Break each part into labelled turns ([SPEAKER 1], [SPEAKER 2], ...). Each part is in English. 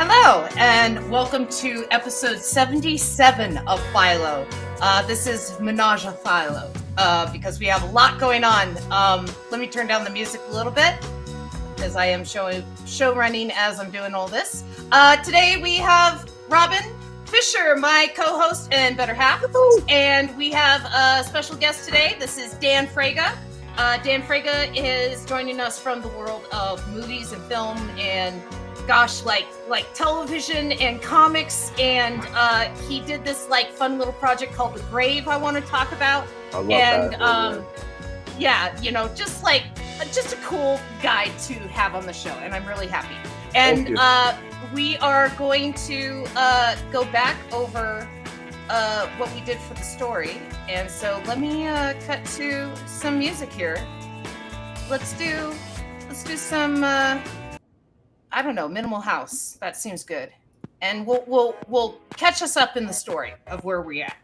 [SPEAKER 1] Hello, and welcome to episode 77 of Philo. This is Ménage À Philo, because we have a lot going on. Let me turn down the music a little bit, because I am show running as I'm doing all this. Today we have Robin Fisher, my co-host and better half, and we have a special guest today. This is Dan Fraga. Dan Fraga is joining us from the world of movies and film and like television and comics, and he did this like fun little project called The Grave I want to talk about.
[SPEAKER 2] I love that.
[SPEAKER 1] Yeah, you know, just a cool guy to have on the show, and I'm really happy. And we are going to go back over what we did for the story. And so let me cut to some music here. Let's do some I don't know, minimal house. That seems good. And we'll catch us up in the story of where we're at.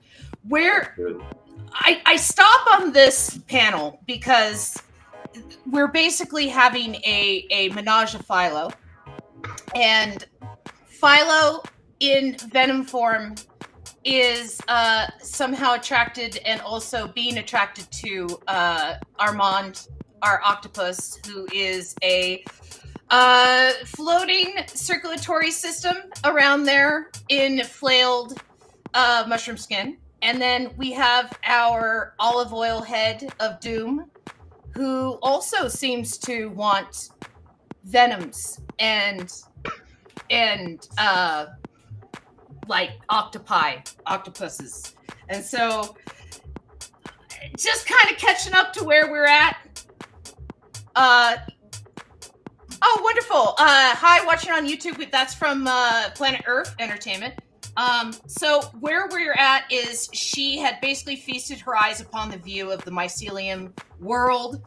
[SPEAKER 1] I stop on this panel because we're basically having a Ménage à Philo. And Philo in venom form is somehow attracted and also being attracted to Armond, our octopus, who is a floating circulatory system around there in flailed mushroom skin. And then we have our Olive Oyl head of doom, who also seems to want venoms and like octopuses. And so just kind of catching up to where we're at. Oh, wonderful. Hi, watching on YouTube. That's from Planet Earth Entertainment. So where we're at is she had basically feasted her eyes upon the view of the mycelium world.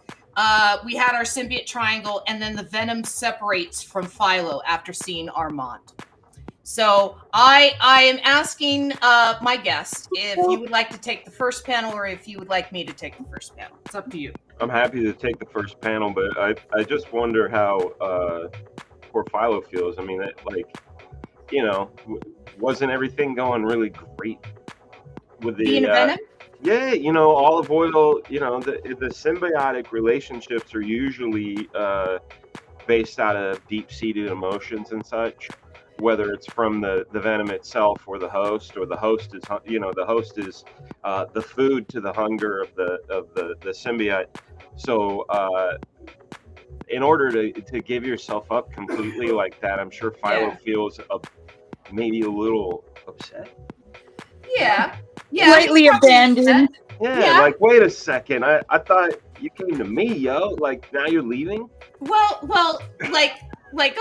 [SPEAKER 1] We had our symbiote triangle, and then the venom separates from Philo after seeing Armond. So I am asking my guest if you would like to take the first panel or if you would like me to take the first panel. It's up to you.
[SPEAKER 2] I'm happy to take the first panel, but I just wonder how poor Philo feels. I mean, wasn't everything going really great with the
[SPEAKER 1] being a venom?
[SPEAKER 2] Yeah, Olive Oyl. The symbiotic relationships are usually based out of deep-seated emotions and such. Whether it's from the venom itself or the host is the food to the hunger of the symbiote. So in order to give yourself up completely like that, I'm sure Philo feels maybe a little upset.
[SPEAKER 1] Yeah.
[SPEAKER 3] Slightly abandoned.
[SPEAKER 2] Yeah, like, wait a second. I thought you came to me, yo. Like, now you're leaving?
[SPEAKER 1] Well,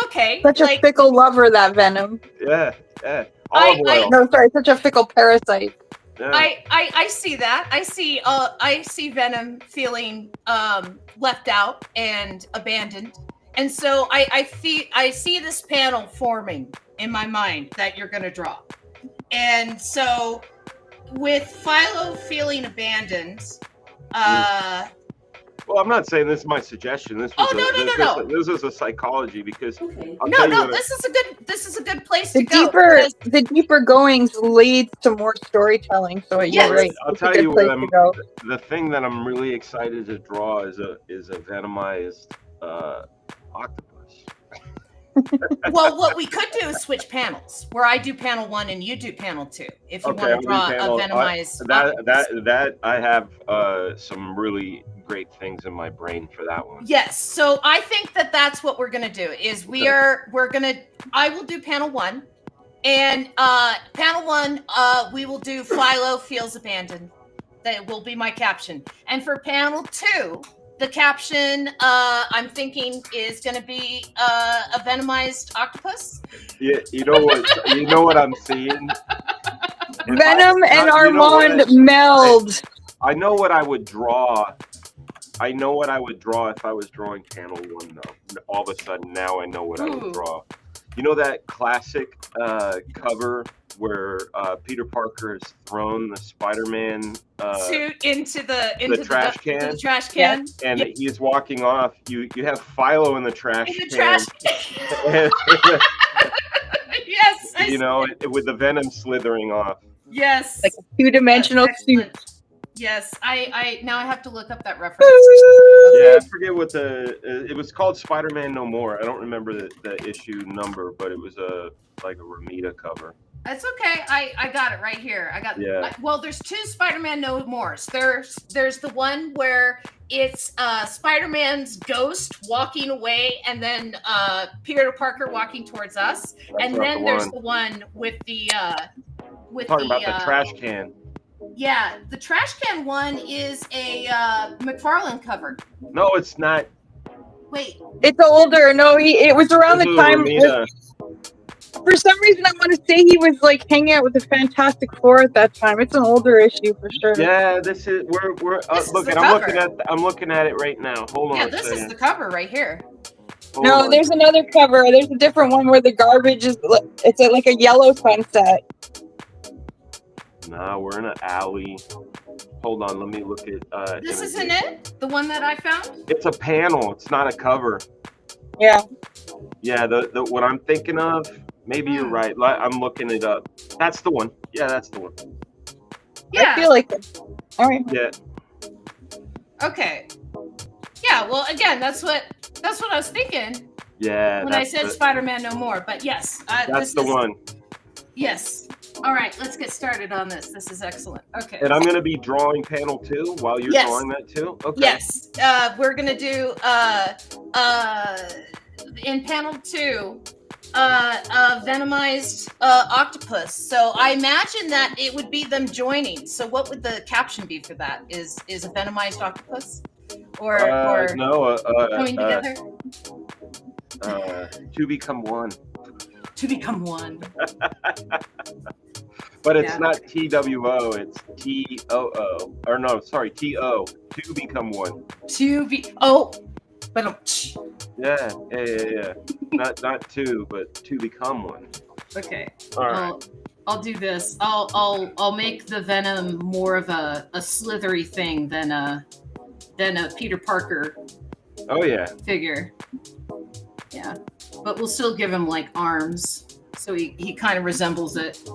[SPEAKER 1] okay.
[SPEAKER 3] Such a fickle lover, that venom.
[SPEAKER 2] Yeah. Olive Oyl.
[SPEAKER 3] No, sorry, such a fickle parasite.
[SPEAKER 2] Yeah.
[SPEAKER 1] I see that. I see Venom feeling left out and abandoned. And so I see this panel forming in my mind that you're going to draw. And so with Philo feeling abandoned,
[SPEAKER 2] well, I'm not saying this is my suggestion. This was This is a psychology because
[SPEAKER 1] this is a good place to go.
[SPEAKER 3] The deeper goings leads to more storytelling. So you're right.
[SPEAKER 2] I'll tell you what. The thing that I'm really excited to draw is a venomized octopus.
[SPEAKER 1] Well, what we could do is switch panels, where I do panel 1 and you do panel 2. If you want to draw a venomized octopus.
[SPEAKER 2] That I have some really great things in my brain for that one.
[SPEAKER 1] Yes, so I think that's what we're gonna do. Is I will do panel 1, and panel 1 we will do Philo feels abandoned. That will be my caption, and for panel 2. The caption I'm thinking is going to be a venomized octopus.
[SPEAKER 2] Yeah, you know what I'm seeing.
[SPEAKER 3] Venom and Armond meld.
[SPEAKER 2] I know what I would draw. If I was drawing panel 1, though. All of a sudden, now I know what I would draw. You know that classic cover where Peter Parker has thrown the Spider-Man
[SPEAKER 1] suit into the
[SPEAKER 2] trash can?
[SPEAKER 1] The trash can.
[SPEAKER 2] Yeah. And he's walking off. You have Philo in the trash can. You know, with the venom slithering off.
[SPEAKER 1] Yes.
[SPEAKER 3] Like a two-dimensional
[SPEAKER 1] Excellent.
[SPEAKER 3] suit.
[SPEAKER 1] Yes. I now I have to look up that reference.
[SPEAKER 2] Yeah, I forget what it was called. Spider-Man No More. I don't remember the issue number, but it was like a Ramita cover.
[SPEAKER 1] That's okay. I got it right here. I got.
[SPEAKER 2] Yeah.
[SPEAKER 1] Well, there's two Spider-Man No Mores. There's the one where it's Spider-Man's ghost walking away, and then Peter Parker walking towards us, and then there's the one with the
[SPEAKER 2] talking about the trash can.
[SPEAKER 1] Yeah, the trash can one is a McFarlane cover.
[SPEAKER 2] No, it's not.
[SPEAKER 1] Wait,
[SPEAKER 3] it's older. No, it was around the time. For some reason, I want to say he was like hanging out with the Fantastic Four at that time. It's an older issue for sure.
[SPEAKER 2] Yeah, this is we're look. I'm looking at it right now. Hold on.
[SPEAKER 1] Yeah, this is the cover right here.
[SPEAKER 3] No, there's another cover. There's a different one where the garbage is. It's like a yellow sunset.
[SPEAKER 2] Nah, we're in an alley. Hold on, let me look at.
[SPEAKER 1] This isn't it? The one that I found?
[SPEAKER 2] It's a panel. It's not a cover.
[SPEAKER 3] Yeah.
[SPEAKER 2] Yeah, the what I'm thinking of. Maybe you're right. I'm looking it up. That's the one. Yeah, that's the one.
[SPEAKER 1] Yeah.
[SPEAKER 3] I feel like it. All right.
[SPEAKER 2] Yeah.
[SPEAKER 1] Okay. Yeah. Well, again, that's what I was thinking.
[SPEAKER 2] Yeah.
[SPEAKER 1] When I said Spider-Man No More, but yes,
[SPEAKER 2] that's the one.
[SPEAKER 1] Yes. All right, let's get started on this. This is excellent. Okay.
[SPEAKER 2] And I'm going to be drawing panel 2 while you're drawing that too? Okay.
[SPEAKER 1] Yes. We're going to do, in panel 2, Venomized octopus. So I imagine that it would be them joining. So what would the caption be for that? Is a Venomized octopus? Or
[SPEAKER 2] no,
[SPEAKER 1] coming together?
[SPEAKER 2] To become one.
[SPEAKER 1] To become one.
[SPEAKER 2] But it's not TWO, it's TOO. Or no, sorry, TO. To become one.
[SPEAKER 1] But
[SPEAKER 2] yeah. Not two, but to become one.
[SPEAKER 1] Okay.
[SPEAKER 2] All right.
[SPEAKER 1] I'll do this. I'll make the venom more of a slithery thing than a Peter Parker.
[SPEAKER 2] Oh yeah.
[SPEAKER 1] Figure. Yeah. But we'll still give him like arms, so he kind of resembles it.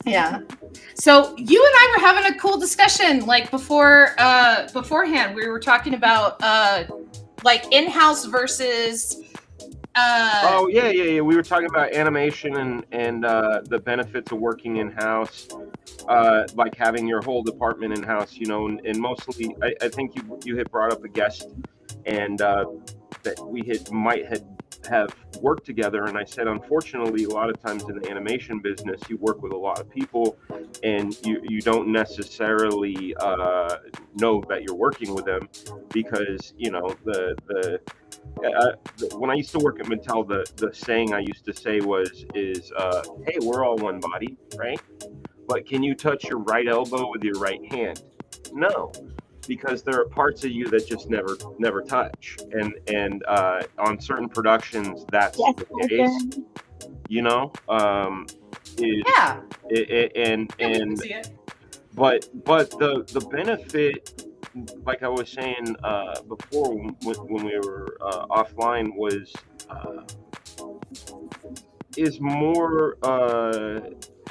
[SPEAKER 1] Yeah. So you and I were having a cool discussion like beforehand. We were talking about like in-house versus
[SPEAKER 2] oh yeah. We were talking about animation and the benefits of working in-house, like having your whole department in-house, you know, and mostly I think you had brought up a guest and that we might have worked together, and I said unfortunately a lot of times in the animation business you work with a lot of people and you don't necessarily know that you're working with them, because you know when I used to work at Mattel, the saying I used to say is hey, we're all one body, right? But can you touch your right elbow with your right hand? No, because there are parts of you that just never touch, and on certain productions that's the case. You know, but the benefit, like I was saying before when we were offline, was is more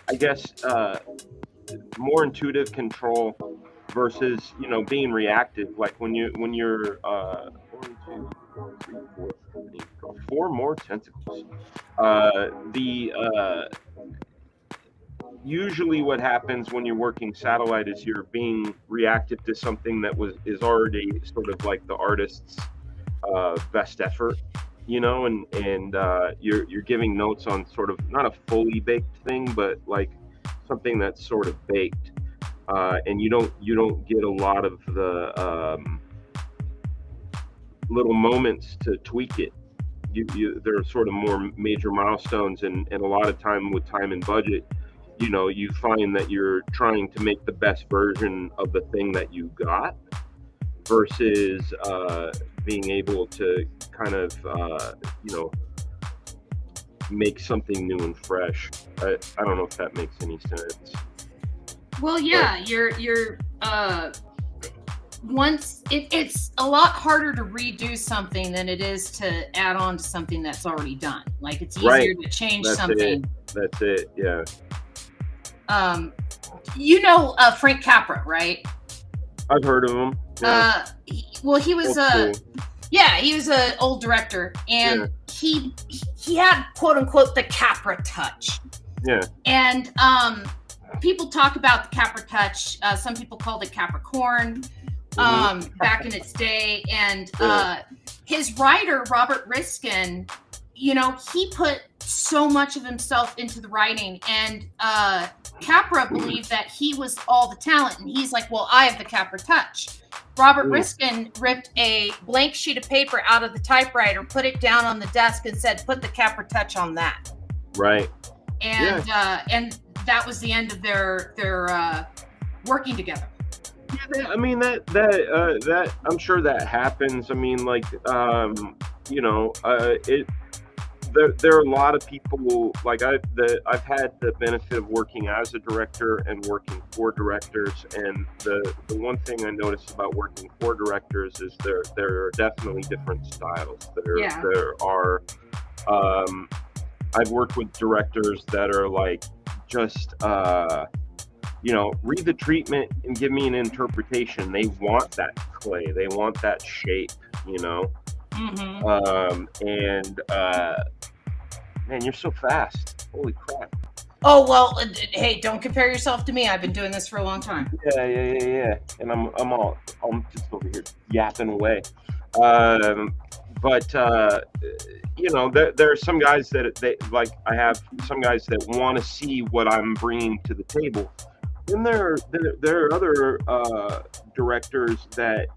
[SPEAKER 2] I guess more intuitive control versus, you know, being reactive. Like when you're 1, 2, 3, 4, 4 more tentacles. Usually what happens when you're working satellite is you're being reactive to something that is already sort of like the artist's best effort, you know, and you're giving notes on sort of not a fully baked thing, but like something that's sort of baked. And you don't get a lot of the little moments to tweak it. There are sort of more major milestones, and a lot of time with time and budget, you know, you find that you're trying to make the best version of the thing that you got versus being able to kind of you know, make something new and fresh. I don't know if that makes any sense.
[SPEAKER 1] Well, yeah, you're once it's a lot harder to redo something than it is to add on to something that's already done. Like it's easier to change something.
[SPEAKER 2] That's it. Yeah.
[SPEAKER 1] You know Frank Capra, right?
[SPEAKER 2] I've heard of him. Yeah.
[SPEAKER 1] He was he was an old director, and he had quote unquote the Capra touch.
[SPEAKER 2] Yeah.
[SPEAKER 1] And people talk about the Capra touch. Some people called it Capricorn back in its day. And his writer, Robert Riskin, he put so much of himself into the writing, and Capra believed that he was all the talent, and he's like, well, I have the Capra touch. Robert Riskin ripped a blank sheet of paper out of the typewriter, put it down on the desk, and said, put the Capra touch on that.
[SPEAKER 2] Right.
[SPEAKER 1] And and that was the end of their working together.
[SPEAKER 2] Yeah, I mean that I'm sure that happens. I mean, like there are a lot of people, like I've had the benefit of working as a director and working for directors, and the one thing I noticed about working for directors is there are definitely different styles. There are I've worked with directors that are like just read the treatment and give me an interpretation. They want that clay, they want that shape, man, you're so fast. Holy crap.
[SPEAKER 1] Oh, well, hey, don't compare yourself to me. I've been doing this for a long time.
[SPEAKER 2] Yeah. And I'm just over here yapping away. But there are some guys I have some guys that want to see what I'm bringing to the table. Then there are other directors that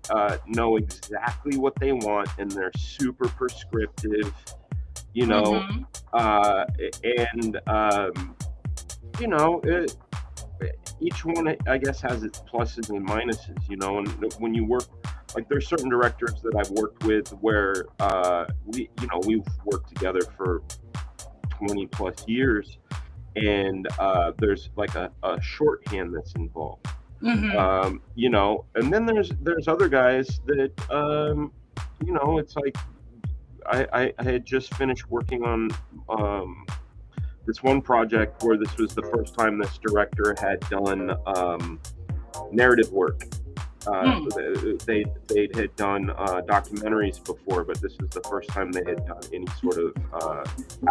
[SPEAKER 2] know exactly what they want, and they're super prescriptive, each one, I guess, has its pluses and minuses, and when you work, like there's certain directors that I've worked with where we've worked together for 20 plus years, and there's like a shorthand that's involved, and then there's other guys that it's like I had just finished working on this one project where this was the first time this director had done narrative work. They had done documentaries before, but this was the first time they had done any sort of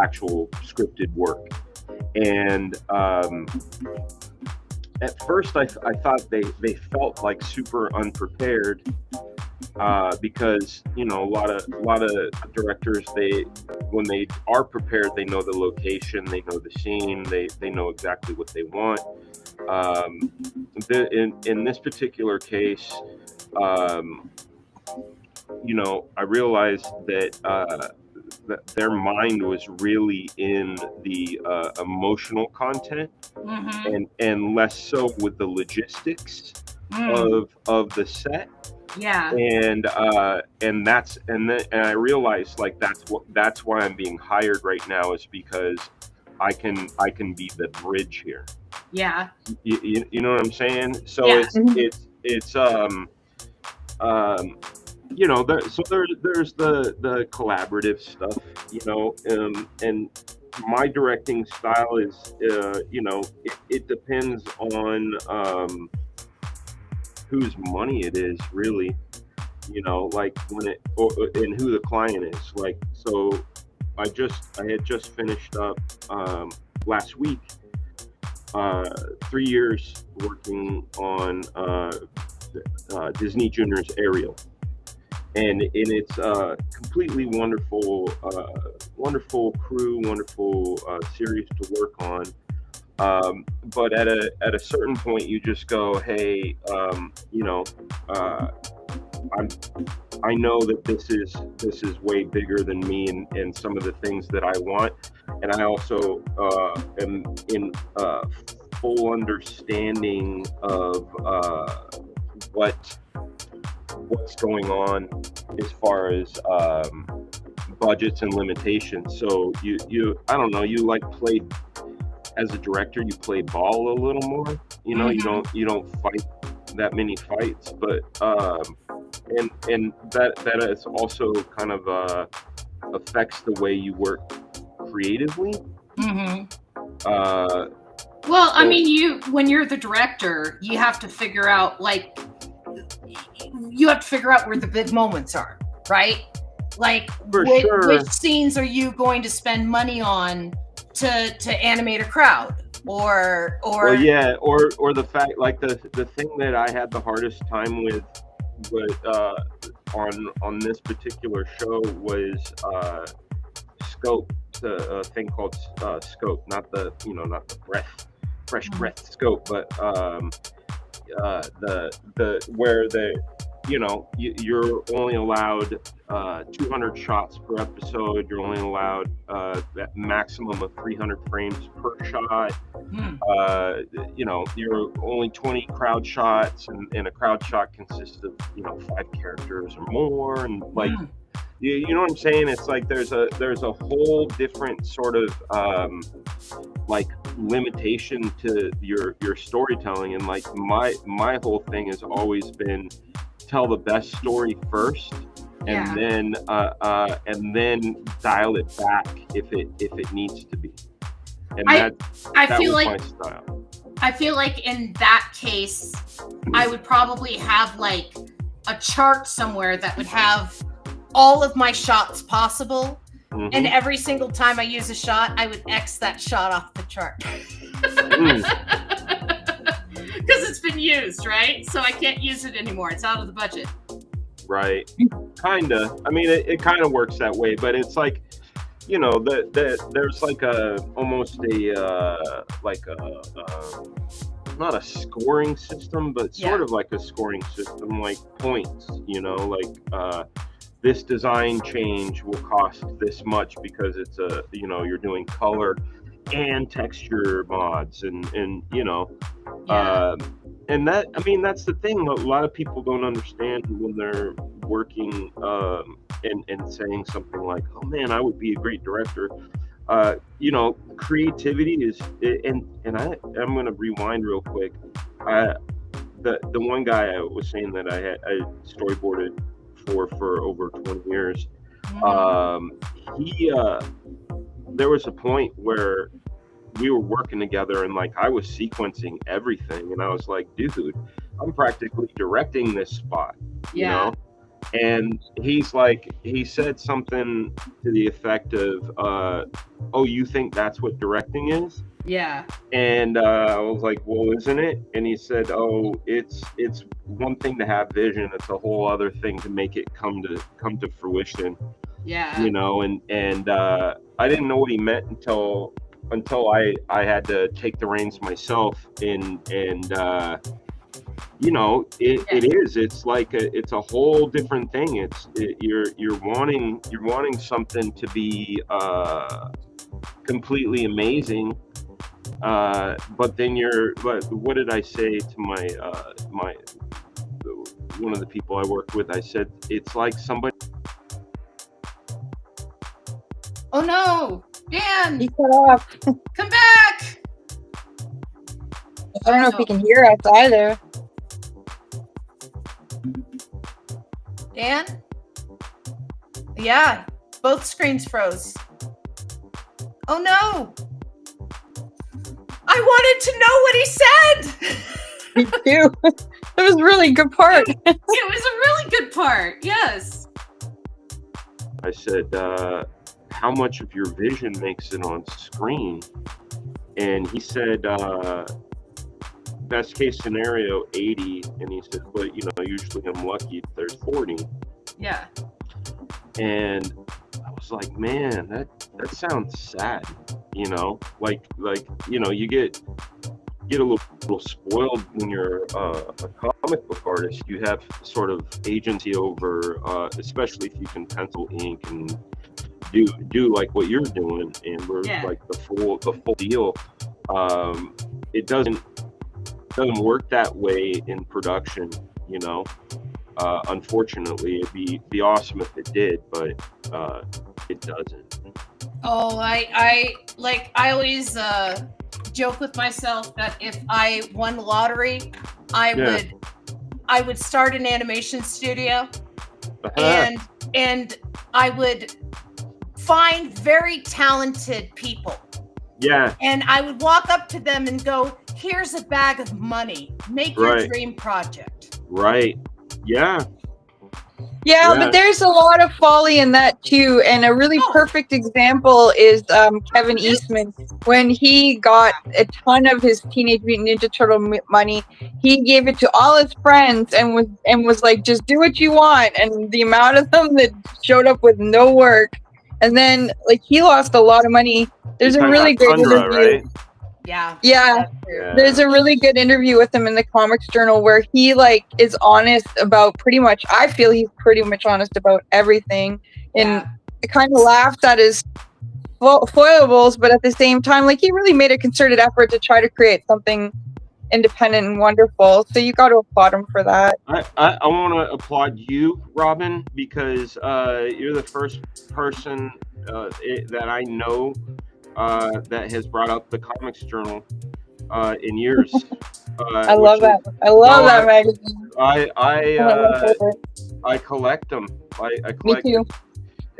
[SPEAKER 2] actual scripted work. And at first I thought they felt like super unprepared, because a lot of directors, when they are prepared, they know the location, they know the scene, they know exactly what they want. In this particular case, I realized that their mind was really in the emotional content, and less so with the logistics of the set.
[SPEAKER 1] Yeah.
[SPEAKER 2] And I realized, like, that's why I'm being hired right now, is because I can be the bridge here.
[SPEAKER 1] Yeah.
[SPEAKER 2] You know what I'm saying? So
[SPEAKER 1] yeah.
[SPEAKER 2] it's there's the collaborative stuff, and my directing style is it depends on whose money it is, really, like when and who the client is. Like, so I had just finished up last week 3 years working on Disney Junior's Ariel, and it's completely wonderful crew, wonderful series to work on. But at a certain point, you just go, hey, I know that this is way bigger than me and some of the things that I want, and I also am in full understanding of what's going on as far as budgets and limitations. So you I don't know, you like play as a director, you play ball a little more, you don't fight that many fights, but and that is also kind of affects the way you work creatively.
[SPEAKER 1] Well, I mean, when you're the director, you have to figure out where the big moments are, right? Like, which scenes are you going to spend money on to animate a crowd, or
[SPEAKER 2] the fact, like the thing that I had the hardest time with on this particular show was scope. A thing called scope, not the fresh breath scope, but the where you're only allowed 200 shots per episode. You're only allowed that maximum of 300 frames per shot. You're only 20 crowd shots, and a crowd shot consists of 5 characters or more, and like. You know what I'm saying? It's like there's a whole different sort of like limitation to your storytelling, and like my whole thing has always been tell the best story first, and then dial it back if it needs to be. And I feel like my style.
[SPEAKER 1] I feel like in that case, I would probably have like a chart somewhere that would have all of my shots possible, and every single time I use a shot, I would X that shot off the chart because it's been used, right? So I can't use it anymore. It's out of the budget.
[SPEAKER 2] Right. Kinda. I mean, it kind of works that way, but it's like, there's like almost not a scoring system, but sort of like a scoring system, like points. This design change will cost this much because it's you're doing color and texture mods, and that, I mean, that's the thing a lot of people don't understand when they're working and saying something like, oh man, I would be a great director. Creativity is, and I'm going to rewind real quick. The one guy I was saying that I storyboarded for over 20 years, there was a point where we were working together, and like I was sequencing everything, and I was like, dude, I'm practically directing this spot, and he's like, he said something to the effect of oh, you think that's what directing is? And I was like, well, isn't it? And he said, oh, it's one thing to have vision, it's a whole other thing to make it come to fruition. And I didn't know what he meant until I had to take the reins myself, and it's like it's a whole different thing. You're wanting something to be completely amazing, but then what did I say to my one of the people I work with? I said, it's like somebody.
[SPEAKER 1] Oh no, Dan!
[SPEAKER 3] He cut off.
[SPEAKER 1] Come back!
[SPEAKER 3] I don't know if he can hear us either.
[SPEAKER 1] Dan? Yeah, both screens froze. Oh no! I wanted to know what he said!
[SPEAKER 3] Me too. It was a really good part.
[SPEAKER 1] It was a really good part, yes.
[SPEAKER 2] I said, how much of your vision makes it on screen? And he said, best case scenario, 80. And he said, but usually I'm lucky if there's 40.
[SPEAKER 1] Yeah.
[SPEAKER 2] And I was like, man, that sounds sad. You get a little spoiled when you're a comic book artist. You have sort of agency over, especially if you can pencil, ink, and do like what you're doing, and we're like the full deal. It doesn't work that way in production, unfortunately. It'd be awesome if it did, but it doesn't.
[SPEAKER 1] Oh, I always joke with myself that if I won the lottery, I would I would start an animation studio,
[SPEAKER 2] Uh-huh.
[SPEAKER 1] and I would find very talented people.
[SPEAKER 2] Yeah.
[SPEAKER 1] And I would walk up to them and go, here's a bag of money. Make your
[SPEAKER 2] Right.
[SPEAKER 1] dream project.
[SPEAKER 2] Right. Yeah.
[SPEAKER 3] Yeah,
[SPEAKER 2] Yeah.
[SPEAKER 3] but there's a lot of folly in that too. And a really
[SPEAKER 1] Oh.
[SPEAKER 3] perfect example is Kevin Eastman. When he got a ton of his Teenage Mutant Ninja Turtle money, he gave it to all his friends and was like, just do what you want. And the amount of them that showed up with no work, and then like he lost a lot of money. There's a really good
[SPEAKER 2] Tundra,
[SPEAKER 3] interview.
[SPEAKER 2] right?
[SPEAKER 1] Yeah.
[SPEAKER 3] Yeah.
[SPEAKER 1] That's true.
[SPEAKER 2] Yeah.
[SPEAKER 3] There's a really good interview with him in the Comics Journal where he like is honest about pretty much. I feel he's pretty much honest about everything, and
[SPEAKER 1] Yeah.
[SPEAKER 3] it kind of laughs at his foibles, but at the same time, like he really made a concerted effort to try to create something independent and wonderful. So you got to applaud him for that.
[SPEAKER 2] I want to applaud you, Robin, because you're the first person that I know that has brought up the Comics Journal in years.
[SPEAKER 3] I love that. I love that magazine.
[SPEAKER 2] I collect them. I
[SPEAKER 3] Me
[SPEAKER 2] collect
[SPEAKER 3] too.
[SPEAKER 2] them.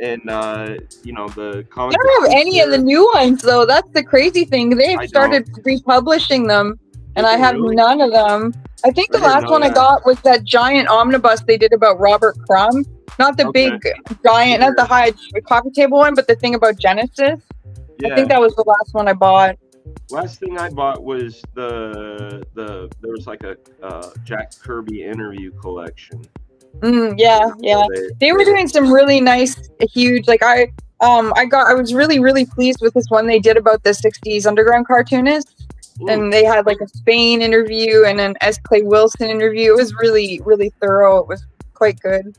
[SPEAKER 2] And the
[SPEAKER 3] I
[SPEAKER 2] comic.
[SPEAKER 3] don't have any of the new ones though. That's the crazy thing. They've
[SPEAKER 2] I
[SPEAKER 3] started republishing them, and
[SPEAKER 2] Did
[SPEAKER 3] I
[SPEAKER 2] they
[SPEAKER 3] have
[SPEAKER 2] really?
[SPEAKER 3] none of them. I think the
[SPEAKER 2] I didn't
[SPEAKER 3] last
[SPEAKER 2] know
[SPEAKER 3] one I
[SPEAKER 2] that.
[SPEAKER 3] got was that giant omnibus they did about Robert Crumb. Not the
[SPEAKER 2] Okay.
[SPEAKER 3] big giant, not the high coffee table one, but the thing about Genesis.
[SPEAKER 2] Yeah.
[SPEAKER 3] I think that was the last one I bought.
[SPEAKER 2] Last thing I bought was there was like a Jack Kirby interview collection.
[SPEAKER 3] Yeah.
[SPEAKER 2] So
[SPEAKER 3] They were doing some really nice, huge. Like I was really pleased with this one they did about the '60s underground cartoonists. And they had like a Spain interview and an S. Clay Wilson interview. It was really thorough. It was quite good.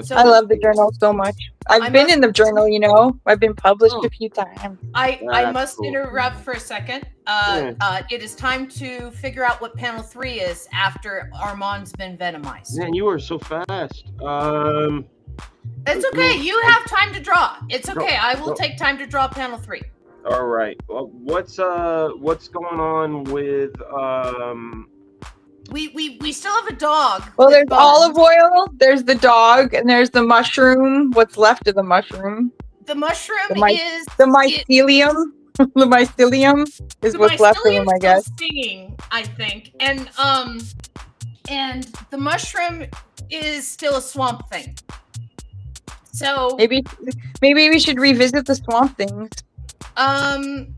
[SPEAKER 1] So-
[SPEAKER 3] I love the journal so much. I've been in the journal, you know. I've been published a few times.
[SPEAKER 1] I
[SPEAKER 2] That's
[SPEAKER 1] must
[SPEAKER 2] cool.
[SPEAKER 1] interrupt for a second. It is time to figure out what panel 3 is after Armand's been venomized.
[SPEAKER 2] Man, you are so fast.
[SPEAKER 1] It's okay. You have time to draw. It's okay. I will
[SPEAKER 2] No.
[SPEAKER 1] take time to draw panel 3.
[SPEAKER 2] All right. Well, what's going on with
[SPEAKER 1] We still have a dog.
[SPEAKER 3] Well,
[SPEAKER 1] with
[SPEAKER 3] there's
[SPEAKER 1] bones.
[SPEAKER 3] olive oil, there's the dog, and there's the mushroom. What's left of the mushroom?
[SPEAKER 1] The mushroom is
[SPEAKER 3] The mycelium. The mycelium is
[SPEAKER 1] the
[SPEAKER 3] what's left of him,
[SPEAKER 1] mycelium's
[SPEAKER 3] I guess.
[SPEAKER 1] still stinging, I think, and the mushroom is still a swamp thing. So
[SPEAKER 3] Maybe we should revisit the swamp things.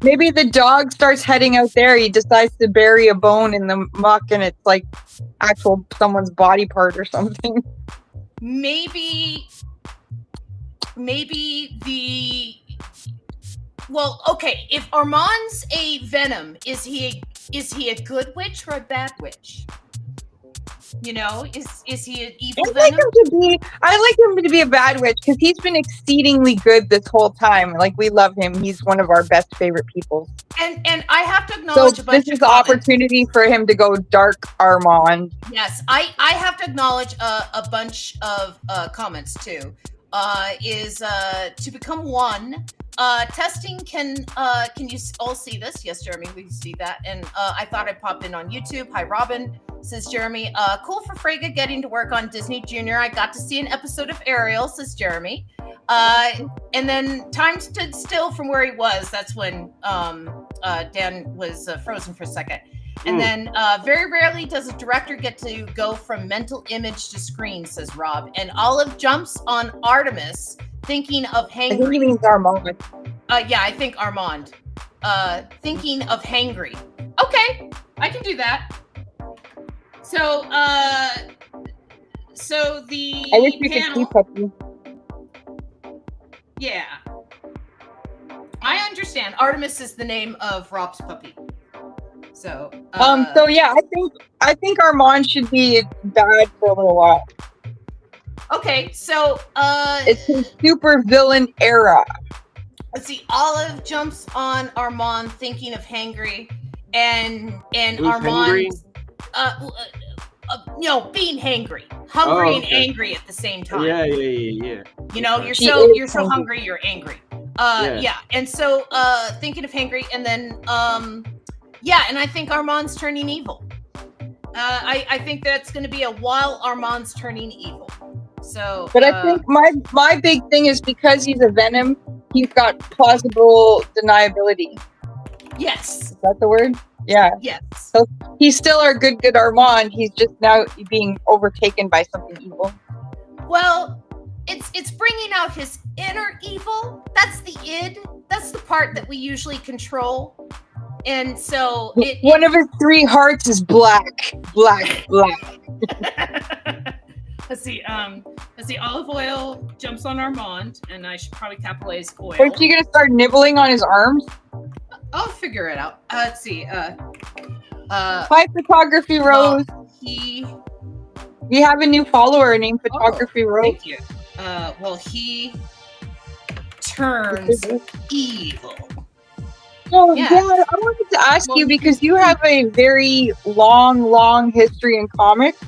[SPEAKER 3] Maybe the dog starts heading out there. He decides to bury a bone in the muck, and it's like actual someone's body part or something.
[SPEAKER 1] maybe the well, okay. If Armand's a venom, is he a good witch or a bad witch? You know, is he an evil
[SPEAKER 3] I like
[SPEAKER 1] venom?
[SPEAKER 3] him to be a bad witch because he's been exceedingly good this whole time. Like we love him. He's one of our best favorite people.
[SPEAKER 1] And I have to
[SPEAKER 3] So
[SPEAKER 1] acknowledge a bunch
[SPEAKER 3] this is
[SPEAKER 1] of
[SPEAKER 3] the
[SPEAKER 1] comments.
[SPEAKER 3] opportunity for him to go dark Armand.
[SPEAKER 1] Yes, I have to acknowledge a bunch of comments too. To become one. Testing can you all see this? Yes, Jeremy, we can see that. And I thought I'd pop in on YouTube. Hi, Robin, says Jeremy. Cool for Fraga getting to work on Disney Junior. I got to see an episode of Ariel, says Jeremy. And then time stood still from where he was. That's when Dan was frozen for a second. And then very rarely does a director get to go from mental image to screen, says Rob. And Olive jumps on Artemis, thinking of
[SPEAKER 3] I think he
[SPEAKER 1] hangry.
[SPEAKER 3] means Armand.
[SPEAKER 1] Yeah, I think Armand. Thinking of hangry. Okay, I can do that. So the
[SPEAKER 3] I wish we could
[SPEAKER 1] panel,
[SPEAKER 3] see Puppy.
[SPEAKER 1] yeah. I understand. Artemis is the name of Rob's puppy. So
[SPEAKER 3] So yeah, I think Armand should be bad for a little while.
[SPEAKER 1] okay, so
[SPEAKER 3] It's his super villain era.
[SPEAKER 1] let's see. Olive jumps on Armand, thinking of hangry, and
[SPEAKER 2] Who's
[SPEAKER 1] Armand,
[SPEAKER 2] hangry?
[SPEAKER 1] being hangry, hungry and
[SPEAKER 2] okay.
[SPEAKER 1] angry at the same time.
[SPEAKER 2] Yeah.
[SPEAKER 1] You know,
[SPEAKER 2] Okay.
[SPEAKER 1] you're
[SPEAKER 3] He
[SPEAKER 1] so
[SPEAKER 3] is hungry.
[SPEAKER 1] hungry, you're angry.
[SPEAKER 2] Yeah.
[SPEAKER 1] Yeah, and so thinking of hangry, and then and I think Armand's turning evil. I think that's going to be a while Armand's turning evil. So,
[SPEAKER 3] But I think my big thing is because he's a Venom, he's got plausible deniability.
[SPEAKER 1] yes,
[SPEAKER 3] Is that the word? Yeah.
[SPEAKER 1] yes.
[SPEAKER 3] So he's still our good Armand. He's just now being overtaken by something evil.
[SPEAKER 1] Well, it's bringing out his inner evil. That's the id. That's the part that we usually control. And so
[SPEAKER 3] One of his 3 hearts is black.
[SPEAKER 1] Let's see. Olive Oyl jumps on Armand, and I should probably capitalize oil.
[SPEAKER 3] Aren't you gonna start nibbling on his arms?
[SPEAKER 1] I'll figure it out. Let's see.
[SPEAKER 3] Hi, Photography Rose. We have a new follower named Photography Rose.
[SPEAKER 1] Thank you. Well, he turns evil.
[SPEAKER 3] Oh, yeah. Dad, I wanted to ask you because you have a very long history in comics.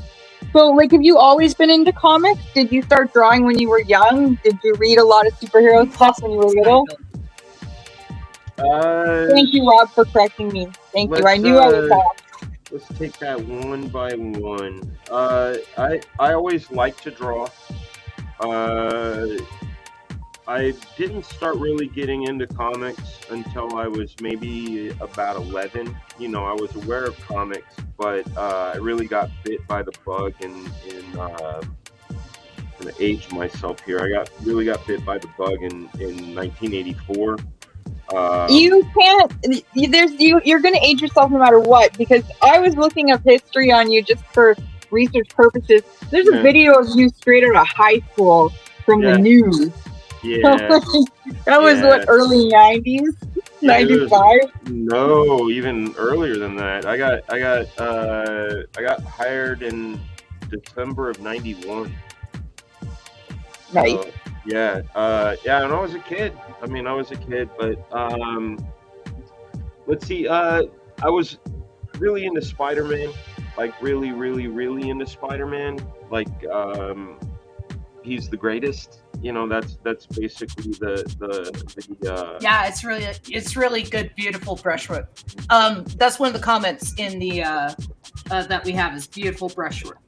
[SPEAKER 3] So, like, have you always been into comics? Did you start drawing when you were young? Did you read a lot of superhero stuff when you were little? Thank you, Rob, for correcting me. Thank you. I knew I was off.
[SPEAKER 2] Let's take that one by one. I always liked to draw. I didn't start really getting into comics until I was maybe about 11. You know, I was aware of comics, but I really got bit by the bug and I'm gonna age myself here. I really got bit by the bug in 1984.
[SPEAKER 3] You can't. You're gonna age yourself no matter what, because I was looking up history on you just for research purposes. There's a video of you straight out of high school from the news.
[SPEAKER 2] Yeah.
[SPEAKER 3] That was what, early 90s? 95?
[SPEAKER 2] No, even earlier than that. I got hired in December of 91.
[SPEAKER 3] Nice.
[SPEAKER 2] So, yeah, and I was a kid. But let's see. I was really into Spider-Man, like really into Spider-Man. Like, he's the greatest. You know, that's basically the
[SPEAKER 1] yeah, it's really good, beautiful brushwork. That's one of the comments in the that we have is beautiful brushwork.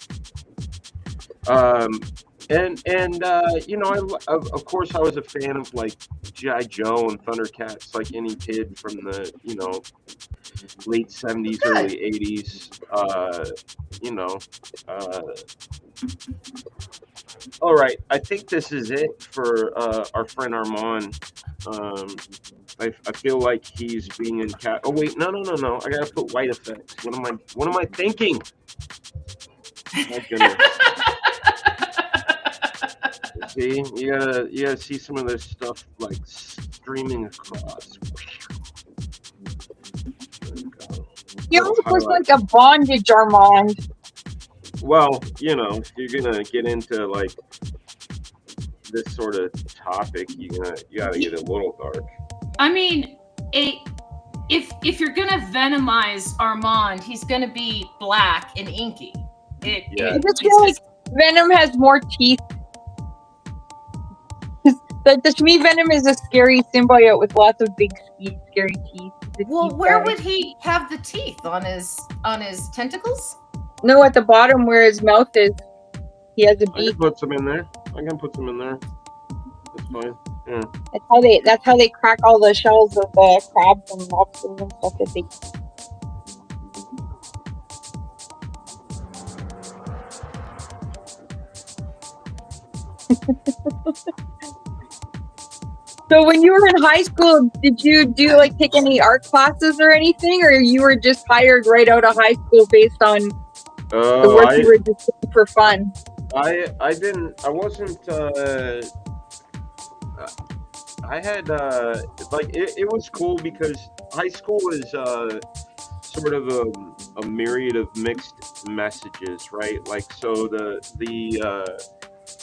[SPEAKER 2] And you know, of course I was a fan of like G.I. Joe and Thundercats, like any kid from the, you know, late 70s, early 80s. You know, all right, I think this is it for our friend Armand. I feel like he's being in cat. Oh wait, no! I gotta put white effects. What am I thinking? My goodness. See, you gotta see some of this stuff like streaming across.
[SPEAKER 3] You almost look like a bondage, Armand.
[SPEAKER 2] Well, you know, if you're gonna get into like this sort of topic, you gotta get a little dark.
[SPEAKER 1] I mean, if you're gonna venomize Armand, he's gonna be black and inky.
[SPEAKER 3] I just feel like Venom has more teeth. To me, Venom is a scary symbiote with lots of big, scary teeth.
[SPEAKER 1] Well, where would he have the teeth? On his tentacles?
[SPEAKER 3] No, at the bottom where his mouth is, he has a beak.
[SPEAKER 2] I can put some in there. That's fine. Yeah.
[SPEAKER 3] That's how they crack all the shells of crabs and lobsters and stuff that they. So when you were in high school, did you take any art classes or anything, or you were just hired right out of high school based on the work you were just doing for fun?
[SPEAKER 2] I wasn't. I had like it was cool because high school is sort of a myriad of mixed messages, right? Like, so the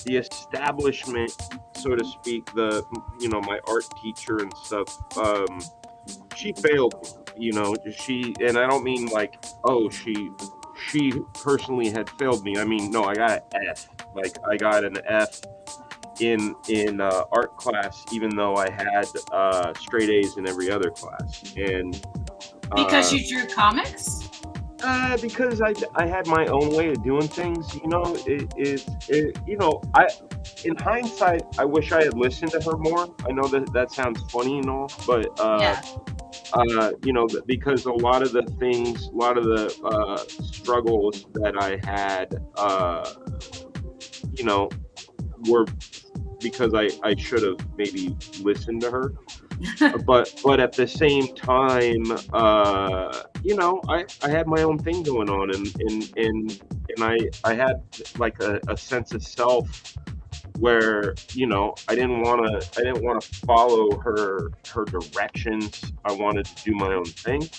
[SPEAKER 2] establishment, so to speak, my art teacher and stuff, she failed me, you know, and I don't mean like, oh, she personally had failed me. I mean, no, I got an F. Like, I got an F in art class, even though I had straight A's in every other class. And
[SPEAKER 1] because you drew comics?
[SPEAKER 2] Because I had my own way of doing things. You know, in hindsight, I wish I had listened to her more. I know that sounds funny and all, but
[SPEAKER 1] Yeah.
[SPEAKER 2] because a lot of the struggles that I had, were because I should have maybe listened to her. but at the same time, I had my own thing going on, and I had like a sense of self where I didn't want to follow her directions. I wanted to do my own thing.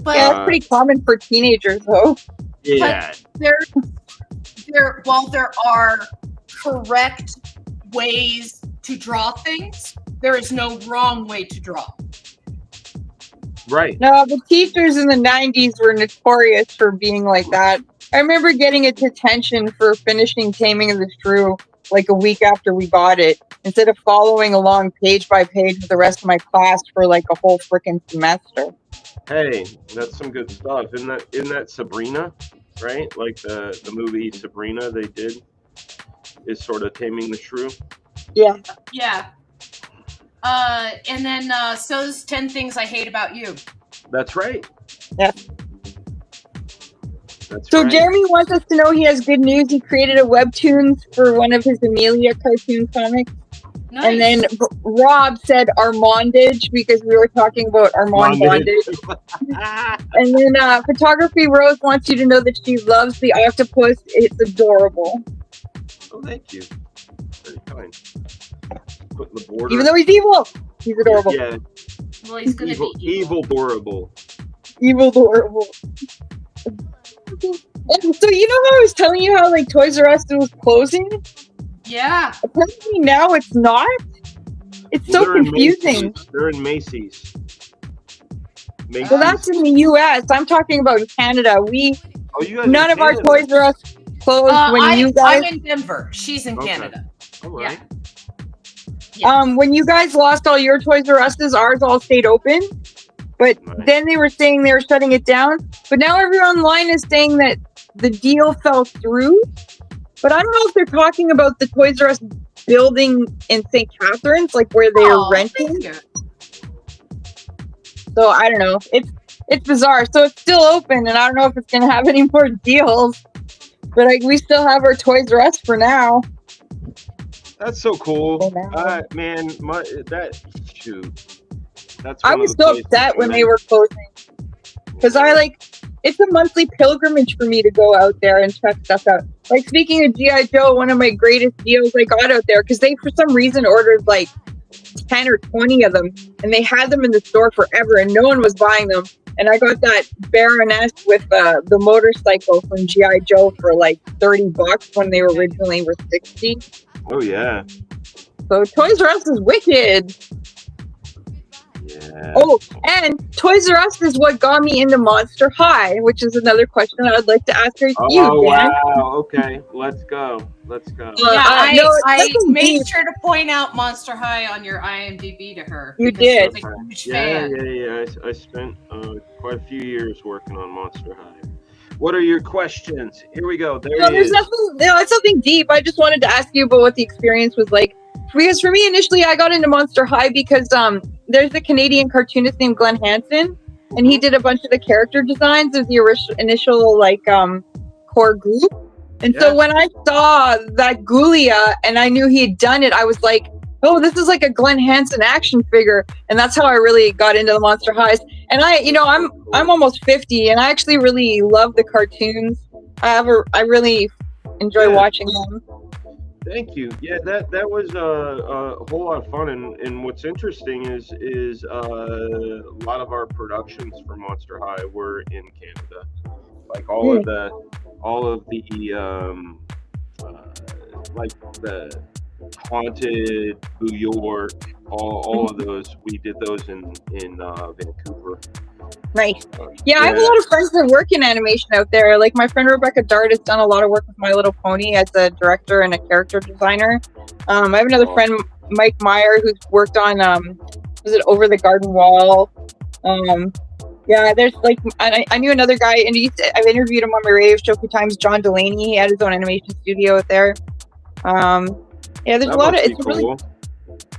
[SPEAKER 1] But
[SPEAKER 3] Yeah, that's pretty common for teenagers, though.
[SPEAKER 2] Yeah,
[SPEAKER 1] while there are correct ways to draw things, there is no wrong way to draw.
[SPEAKER 2] right.
[SPEAKER 3] No, the teachers in the 90s were notorious for being like that. I remember getting a detention for finishing Taming of the Shrew like a week after we got it, instead of following along page by page with the rest of my class for like a whole freaking semester.
[SPEAKER 2] Hey, that's some good stuff. Isn't that Sabrina, right? Like the movie Sabrina they did is sort of Taming the Shrew.
[SPEAKER 3] Yeah.
[SPEAKER 1] Yeah. And then so's 10 Things I Hate About You.
[SPEAKER 2] That's right.
[SPEAKER 3] Yeah.
[SPEAKER 2] That's
[SPEAKER 3] So
[SPEAKER 2] right.
[SPEAKER 3] Jeremy wants us to know he has good news. He created a webtoons for one of his Amelia cartoon comics.
[SPEAKER 1] Nice.
[SPEAKER 3] And then Rob said Armondage because we were talking about Armand bondage. And then Photography Rose wants you to know that she loves the octopus. It's adorable.
[SPEAKER 2] Oh, thank you. Very kind. Putting the border.
[SPEAKER 3] Even though he's evil, he's adorable.
[SPEAKER 2] Yeah.
[SPEAKER 1] Well, he's gonna be
[SPEAKER 2] Evil adorable.
[SPEAKER 3] Evil adorable. And so you know how I was telling you how like Toys R Us was closing?
[SPEAKER 1] Yeah.
[SPEAKER 3] Apparently now it's not. It's
[SPEAKER 2] Well,
[SPEAKER 3] so
[SPEAKER 2] they're in
[SPEAKER 3] confusing.
[SPEAKER 2] Macy's. They're in Macy's.
[SPEAKER 3] Well, that's in the U.S. I'm talking about Canada.
[SPEAKER 2] Oh, you guys
[SPEAKER 3] None of our Toys R Us closed when you guys.
[SPEAKER 1] I'm in Denver. She's in
[SPEAKER 2] Okay.
[SPEAKER 1] Canada.
[SPEAKER 2] All right.
[SPEAKER 1] Yeah.
[SPEAKER 3] When you guys lost all your Toys R Us's, ours all stayed open. But
[SPEAKER 2] Nice.
[SPEAKER 3] then they were saying they were shutting it down. But now everyone online is saying that the deal fell through. But I don't know if they're talking about the Toys R Us building in St. Catharines, like where they're renting.
[SPEAKER 1] Thank you.
[SPEAKER 3] So I don't know. It's bizarre. So it's still open, and I don't know if it's going to have any more deals. But we still have our Toys R Us for now.
[SPEAKER 2] That's so cool. Man, that's
[SPEAKER 3] I
[SPEAKER 2] one
[SPEAKER 3] was
[SPEAKER 2] of the
[SPEAKER 3] so
[SPEAKER 2] places
[SPEAKER 3] upset when
[SPEAKER 2] that-
[SPEAKER 3] they were closing. Because it's a monthly pilgrimage for me to go out there and check stuff out. Like, speaking of G.I. Joe, one of my greatest deals I got out there, because they, for some reason, ordered like 10 or 20 of them, and they had them in the store forever, and no one was buying them. And I got that Baroness with the motorcycle from G.I. Joe for like $30 when they were originally were $60.
[SPEAKER 2] Oh, yeah.
[SPEAKER 3] So Toys R Us is wicked.
[SPEAKER 2] Yeah.
[SPEAKER 3] Oh, and Toys R Us is what got me into Monster High, which is another question I would like to ask you, Dan.
[SPEAKER 2] Wow. Okay. Let's go.
[SPEAKER 1] I
[SPEAKER 3] nothing
[SPEAKER 1] made
[SPEAKER 3] deep.
[SPEAKER 1] sure to point out Monster High on your IMDb to her.
[SPEAKER 3] You
[SPEAKER 1] because
[SPEAKER 3] did.
[SPEAKER 1] she's a huge
[SPEAKER 2] Yeah.
[SPEAKER 1] fan.
[SPEAKER 2] I spent quite a few years working on Monster High. What are your questions? Here we go. There
[SPEAKER 3] No,
[SPEAKER 2] it
[SPEAKER 3] there's
[SPEAKER 2] is.
[SPEAKER 3] nothing. No, it's nothing deep. I just wanted to ask you about what the experience was like. Because for me, initially, I got into Monster High because there's a Canadian cartoonist named Glenn Hansen, and he did a bunch of the character designs of the initial core group. And so when I saw that Ghoulia and I knew he had done it, I was like, oh, this is like a Glenn Hansen action figure. And that's how I really got into the Monster Highs. And I'm almost 50, and I actually really love the cartoons. I really enjoy watching them.
[SPEAKER 2] Thank you. Yeah, that was a whole lot of fun, and what's interesting is a lot of our productions for Monster High were in Canada, like all of the like the Haunted, New York, all of those. We did those in Vancouver.
[SPEAKER 3] Nice. Yeah, I have a lot of friends that work in animation out there. Like my friend Rebecca Dart has done a lot of work with My Little Pony as a director and a character designer. I have another friend, Mike Meyer, who's worked on was it Over the Garden Wall? Yeah, there's like I knew another guy, and I've interviewed him on my radio show a few times. John Delaney, he had his own animation studio out there. Yeah, there's
[SPEAKER 2] That
[SPEAKER 3] a lot of.
[SPEAKER 2] must be cool.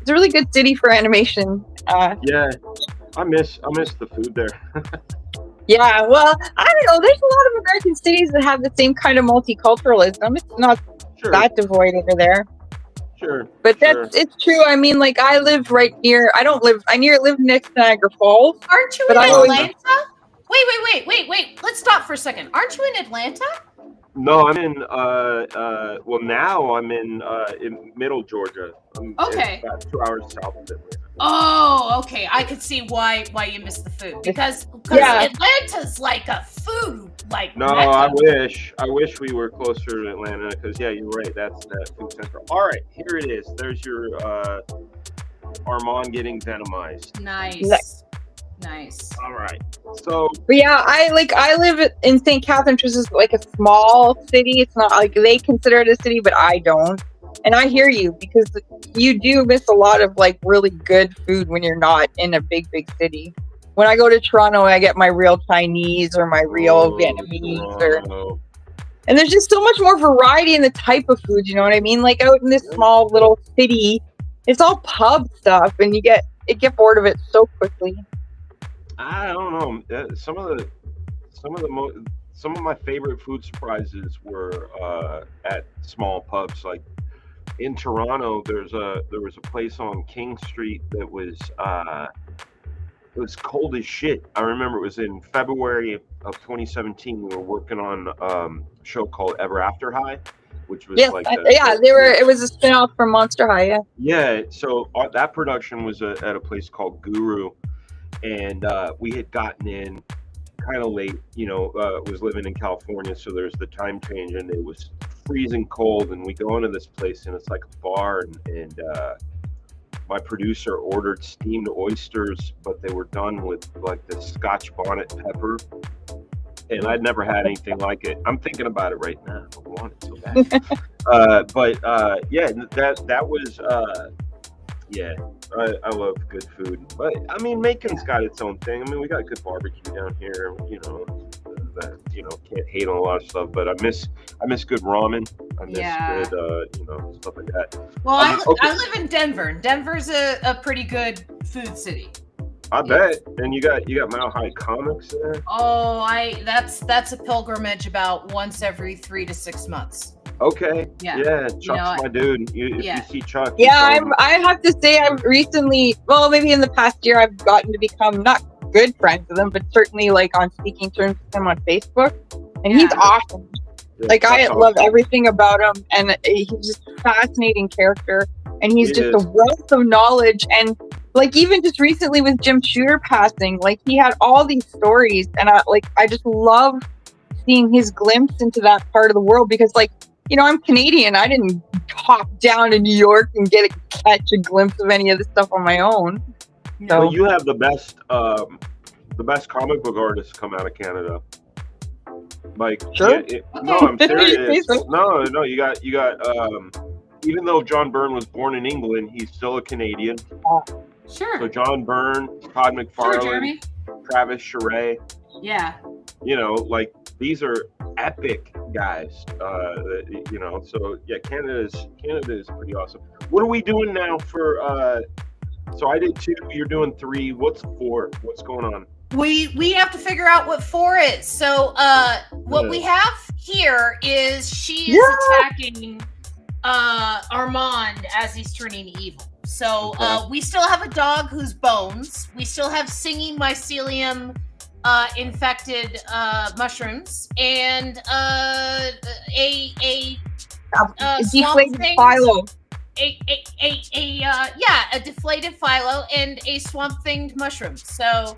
[SPEAKER 3] It's a really good city for animation.
[SPEAKER 2] Yeah, I miss the food there.
[SPEAKER 3] Yeah, well, I don't know. There's a lot of American cities that have the same kind of multiculturalism. It's not
[SPEAKER 2] Sure,
[SPEAKER 3] that devoid over there.
[SPEAKER 2] sure.
[SPEAKER 3] But
[SPEAKER 2] sure.
[SPEAKER 3] it's true. I mean, like I live right near. I live next to Niagara Falls.
[SPEAKER 1] Aren't you
[SPEAKER 3] But
[SPEAKER 1] in
[SPEAKER 3] I always-
[SPEAKER 1] Atlanta? Wait. Let's stop for a second. Aren't you in Atlanta?
[SPEAKER 2] No, I'm in. Well, now I'm in Middle Georgia.
[SPEAKER 1] Okay.
[SPEAKER 2] It's about 2 hours south of Atlanta.
[SPEAKER 1] Oh, okay. I could see why you miss the food because
[SPEAKER 3] Yeah.
[SPEAKER 1] Atlanta's like a food like.
[SPEAKER 2] No,
[SPEAKER 1] mecca.
[SPEAKER 2] I wish we were closer to Atlanta because yeah, you're right. That's that food central. All right, here it is. There's your Armond getting venomized.
[SPEAKER 1] Nice.
[SPEAKER 2] All right. So
[SPEAKER 3] But yeah, I live in St. Catharines, which is like a small city. It's not like they consider it a city, but I don't. And I hear you because you do miss a lot of like really good food when you're not in a big city. When I go to Toronto, I get my real Chinese or my real Vietnamese and there's just so much more variety in the type of food, you know what I mean? Like out in this small little city, it's all pub stuff and you get bored of it so quickly.
[SPEAKER 2] I don't know. Some of my favorite food surprises were at small pubs. Like in Toronto, there was a place on King Street that was it was cold as shit. I remember it was in February of 2017. We were working on a show called Ever After High, which was
[SPEAKER 3] it was a spin-off from Monster High.
[SPEAKER 2] Yeah. So that production was at a place called Guru. And we had gotten in kind of late, was living in California, so there's the time change, and it was freezing cold. And we go into this place, and it's like a bar, and my producer ordered steamed oysters, but they were done with like the Scotch bonnet pepper, and I'd never had anything like it. I'm thinking about it right now. I want it so bad. Yeah, that was. Yeah, I love good food, but I mean, Macon's got its own thing. I mean, we got good barbecue down here, can't hate on a lot of stuff, but I miss good ramen. I miss good, stuff like that.
[SPEAKER 1] Well, I live in Denver. Denver's a pretty good food city.
[SPEAKER 2] I bet. And you got Mile High Comics there.
[SPEAKER 1] Oh, that's a pilgrimage about once every 3 to 6 months.
[SPEAKER 2] Okay.
[SPEAKER 1] Yeah.
[SPEAKER 2] Chuck's my dude. If you see Chuck.
[SPEAKER 3] Yeah, I have to say I've recently, well, maybe in the past year, I've gotten to become not good friends with him, but certainly like on speaking terms with him on Facebook. And he's awesome.
[SPEAKER 2] Yeah,
[SPEAKER 3] like I
[SPEAKER 2] awesome.
[SPEAKER 3] love everything about him, and he's just a fascinating character. And he's just a wealth of knowledge. And like even just recently with Jim Shooter passing, like he had all these stories, and I just love seeing his glimpse into that part of the world because like. I'm Canadian. I didn't hop down to New York and catch a glimpse of any of this stuff on my own. So
[SPEAKER 2] well, you have the best comic book artists come out of Canada. Like,
[SPEAKER 3] sure.
[SPEAKER 2] No, I'm serious. No, you got. Even though John Byrne was born in England, he's still a Canadian.
[SPEAKER 1] Sure.
[SPEAKER 2] So John Byrne, Todd McFarlane, Travis Charest.
[SPEAKER 1] Yeah.
[SPEAKER 2] Like these are epic guys. So yeah, Canada is pretty awesome. What are we doing now for? So I did 2. You're doing 3. What's 4? What's going on?
[SPEAKER 1] We have to figure out what 4 is. So what we have here is she is attacking Armond as he's turning evil. So we still have a dog who's bones. We still have singing mycelium infected mushrooms and a
[SPEAKER 3] deflated philo.
[SPEAKER 1] A deflated philo and a swamp thinged mushroom. So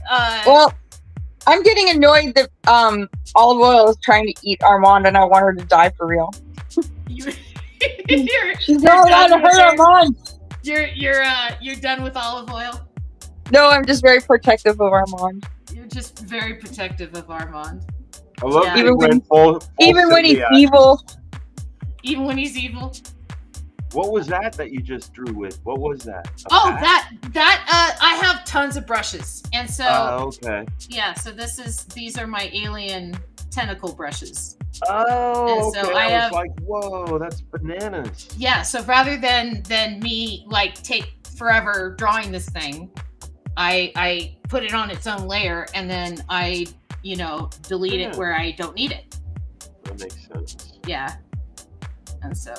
[SPEAKER 3] well, I'm getting annoyed that Olive Oyl is trying to eat Armond and I want her to die for real. She's not allowed to hurt Armond.
[SPEAKER 1] You're done with Olive Oyl?
[SPEAKER 3] No, I'm just very protective of Armond.
[SPEAKER 1] You're just very protective of Armond.
[SPEAKER 2] I love that
[SPEAKER 3] even when he's
[SPEAKER 2] symbiote.
[SPEAKER 3] evil.
[SPEAKER 1] Even when he's evil.
[SPEAKER 2] What was that you just drew with? What was that?
[SPEAKER 1] That I have tons of brushes, and so
[SPEAKER 2] okay.
[SPEAKER 1] yeah. So these are my alien tentacle brushes.
[SPEAKER 2] Oh,
[SPEAKER 1] And so
[SPEAKER 2] okay.
[SPEAKER 1] I
[SPEAKER 2] I
[SPEAKER 1] have-
[SPEAKER 2] was like, whoa, that's bananas.
[SPEAKER 1] Yeah. So rather than me like take forever drawing this thing, I put it on its own layer, and then I delete it where I don't need it.
[SPEAKER 2] That makes sense.
[SPEAKER 1] Yeah. And so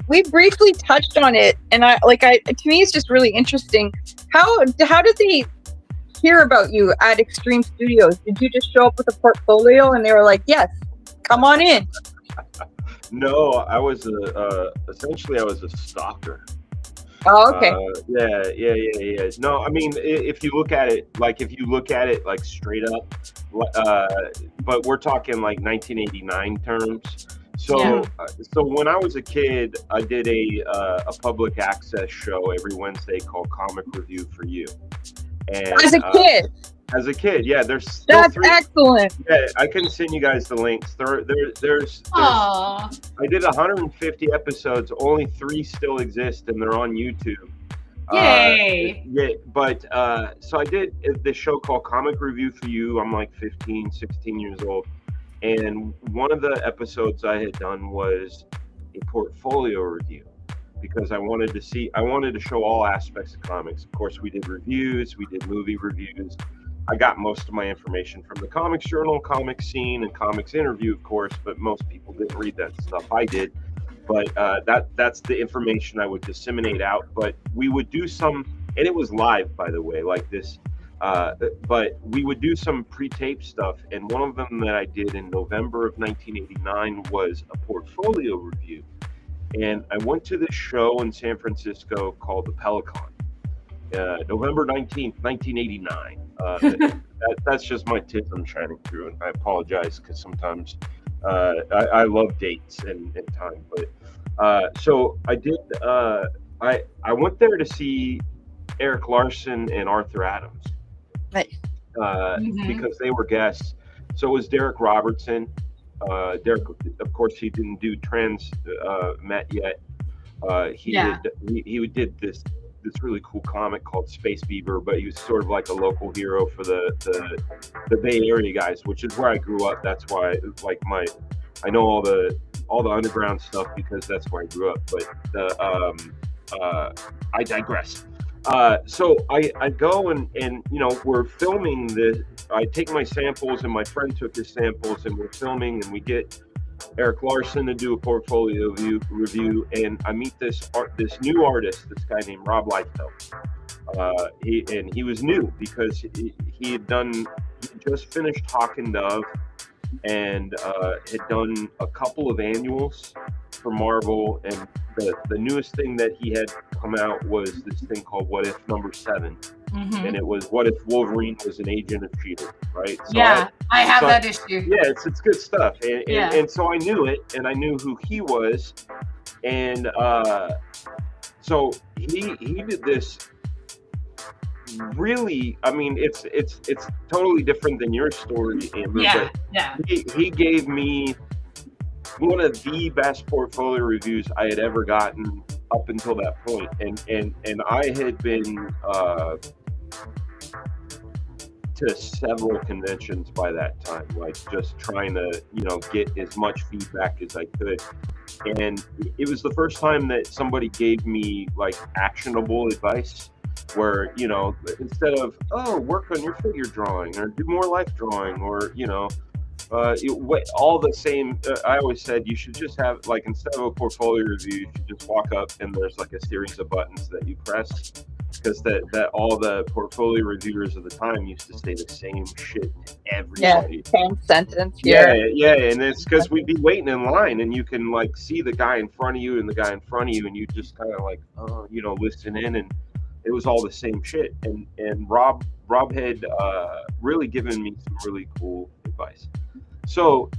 [SPEAKER 3] we briefly touched on it, and to me it's just really interesting. How did they hear about you at Extreme Studios? Did you just show up with a portfolio and they were like, yes, come on in?
[SPEAKER 2] No, I was essentially I was a stalker.
[SPEAKER 3] Oh, okay.
[SPEAKER 2] Yeah. No, I mean, if you look at it like straight up, but we're talking like 1989 terms. So, so when I was a kid, I did a public access show every Wednesday called Comic Review for You. And
[SPEAKER 3] As a kid.
[SPEAKER 2] As a kid, yeah. There's still
[SPEAKER 3] That's excellent.
[SPEAKER 2] Yeah, I can send you guys the links. There's I did 150 episodes. Only 3 still exist, and they're on YouTube.
[SPEAKER 1] Yay!
[SPEAKER 2] Yeah, but so I did this show called Comic Review for You. I'm like 15, 16 years old. And one of the episodes I had done was a portfolio review because I wanted to show all aspects of comics. Of course, we did reviews, we did movie reviews. I got most of my information from the Comics Journal, Comics Scene, and Comics Interview, of course, but most people didn't read that stuff. I did. But that's the information I would disseminate out. But we would do some, and it was live, by the way, like this. But we would do some pre-tape stuff, and one of them that I did in November of 1989 was a portfolio review. And I went to this show in San Francisco called the Pelican, November 19th, 1989. That's just my tism shining through, and I apologize because sometimes I love dates and time. But so I did. I went there to see Eric Larson and Arthur Adams.
[SPEAKER 3] Nice.
[SPEAKER 2] Because they were guests. So it was Derek Robertson. Derek, of course, he didn't do Met yet. He did this really cool comic called Space Beaver, but he was sort of like a local hero for the Bay Area guys, which is where I grew up. That's why I know all the underground stuff because that's where I grew up. But I digress. So I go and we're filming this. I take my samples and my friend took his samples and we're filming and we get Eric Larson to do a portfolio review, and I meet this new artist, this guy named Rob Liefeld. He was new because he had just finished Hawk and Dove and had done a couple of annuals for Marvel, and the newest thing that he had come out was this thing called What If #7, and it was what if Wolverine was an agent of S.H.I.E.L.D., right? So
[SPEAKER 1] I have that issue.
[SPEAKER 2] Yeah, it's good stuff, and so I knew it, and I knew who he was, and so he did this. Really, I mean, it's totally different than your story, Amber. He gave me one of the best portfolio reviews I had ever gotten up until that point, and I had been to several conventions by that time, like just trying to get as much feedback as I could, and it was the first time that somebody gave me like actionable advice. Where instead of work on your figure drawing or do more life drawing or all the same, I always said you should just have, like, instead of a portfolio review, you should just walk up and there's like a series of buttons that you press, because that all the portfolio reviewers of the time used to say the same shit to everybody.
[SPEAKER 3] Same sentence.
[SPEAKER 2] Yeah, and it's because we'd be waiting in line and you can like see the guy in front of you and the guy in front of you, and you just kind of like listen in, and it was all the same shit. And Rob had really given me some really cool advice. So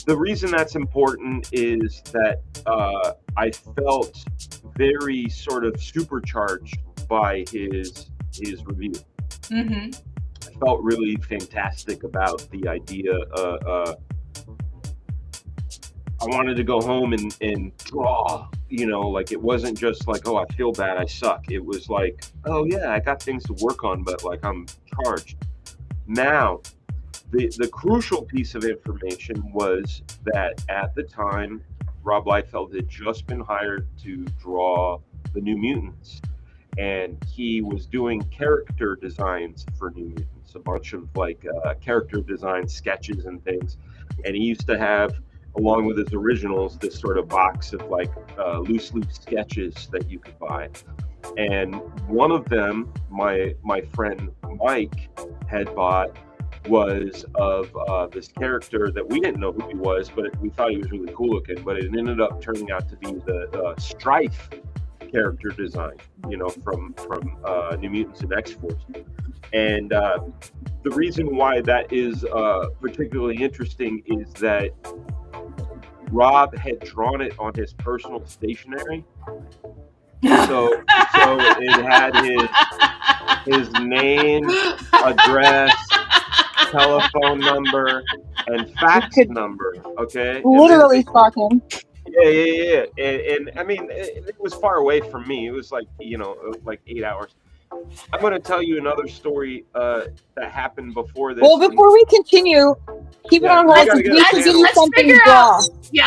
[SPEAKER 2] the reason that's important is that I felt very sort of supercharged by his review. I felt really fantastic about the idea. I wanted to go home and draw like it wasn't just like, oh, I feel bad, I suck. It was like, oh yeah, I got things to work on, but like I'm charged. Now, the crucial piece of information was that at the time, Rob Liefeld had just been hired to draw the New Mutants, and he was doing character designs for New Mutants, a bunch of like character design sketches and things. And he used to have, along with his originals, this sort of box of like loose leaf sketches that you could buy. And one of them, my friend Mike had bought, was of this character that we didn't know who he was, but we thought he was really cool looking. But it ended up turning out to be the Strife character design, from New Mutants and X-Force. And the reason why that is particularly interesting is that Rob had drawn it on his personal stationery. So it had his name, address, telephone number, and fax number. Okay,
[SPEAKER 3] literally stalk him.
[SPEAKER 2] Yeah. And I mean, it was far away from me. It was like, like 8 hours. I'm going to tell you another story that happened before this.
[SPEAKER 3] Well, before we continue, keep it on hold.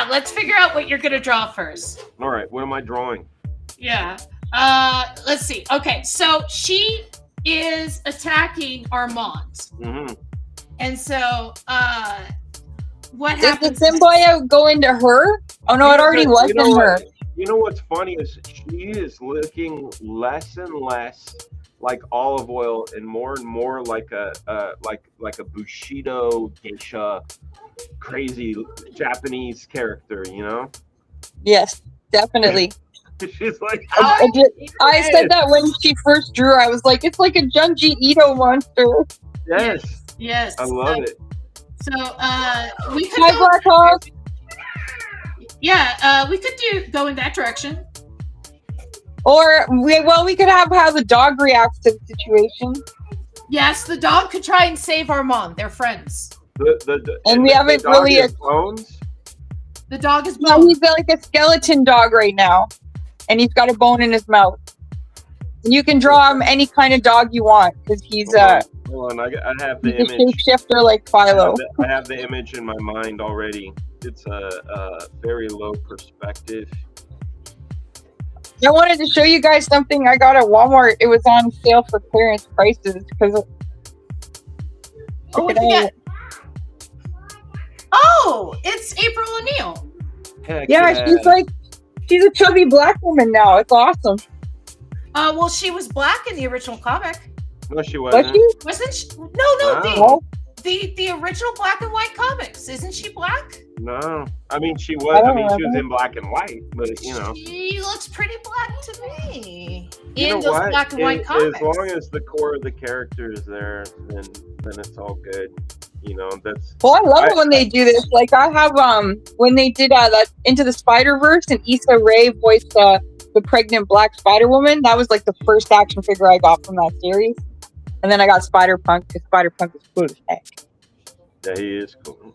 [SPEAKER 1] Let's figure out what you're going to draw first.
[SPEAKER 2] All right. What am I drawing?
[SPEAKER 1] Yeah. Let's see. Okay. So she is attacking Armond.
[SPEAKER 2] Mm-hmm.
[SPEAKER 1] And so, what
[SPEAKER 3] Does
[SPEAKER 1] happens?
[SPEAKER 3] the symbiote go into her? Oh no, it already was in her.
[SPEAKER 2] You know what's funny is she is looking less and less like Olive Oyl and more like a Bushido geisha, crazy Japanese character.
[SPEAKER 3] Yes, definitely.
[SPEAKER 2] She's like,
[SPEAKER 3] I said that when she first drew. I was like, it's like a Junji Ito monster.
[SPEAKER 1] Yes.
[SPEAKER 2] I love it.
[SPEAKER 1] So we could
[SPEAKER 3] Hi, Black Hawk.
[SPEAKER 1] Yeah, we could go in that direction.
[SPEAKER 3] Or we could have how the dog reacts to the situation.
[SPEAKER 1] Yes, the dog could try and save Armand. They're friends.
[SPEAKER 3] And we haven't really.
[SPEAKER 2] Bones?
[SPEAKER 1] The dog is
[SPEAKER 3] bones. No, he's like a skeleton dog right now, and he's got a bone in his mouth. You can draw him any kind of dog you want because he's
[SPEAKER 2] Hold on, I have the
[SPEAKER 3] he's
[SPEAKER 2] image.
[SPEAKER 3] A shapeshifter like Philo.
[SPEAKER 2] I have the image in my mind already. It's a very low perspective.
[SPEAKER 3] I wanted to show you guys something I got at Walmart. It was on sale for clearance prices because.
[SPEAKER 1] Oh, it's April O'Neil.
[SPEAKER 3] Yeah, she's a chubby black woman now. It's awesome.
[SPEAKER 1] Well, she was black in the original comic.
[SPEAKER 2] No, she wasn't.
[SPEAKER 1] Wasn't she? No. The original black and white comics. Isn't she black?
[SPEAKER 2] No, I mean she was. I mean she was in black and white, but
[SPEAKER 1] she looks pretty black to me.
[SPEAKER 2] In
[SPEAKER 1] those black and white comics.
[SPEAKER 2] As long as the core of the character is there, then it's all good. That's.
[SPEAKER 3] Well, I love it when they do this. Like I have when they did that Into the Spider-Verse and Issa Rae voiced the pregnant black Spider-Woman. That was like the first action figure I got from that series. And then I got Spider-Punk because Spider-Punk is cool as heck.
[SPEAKER 2] Yeah, he is cool.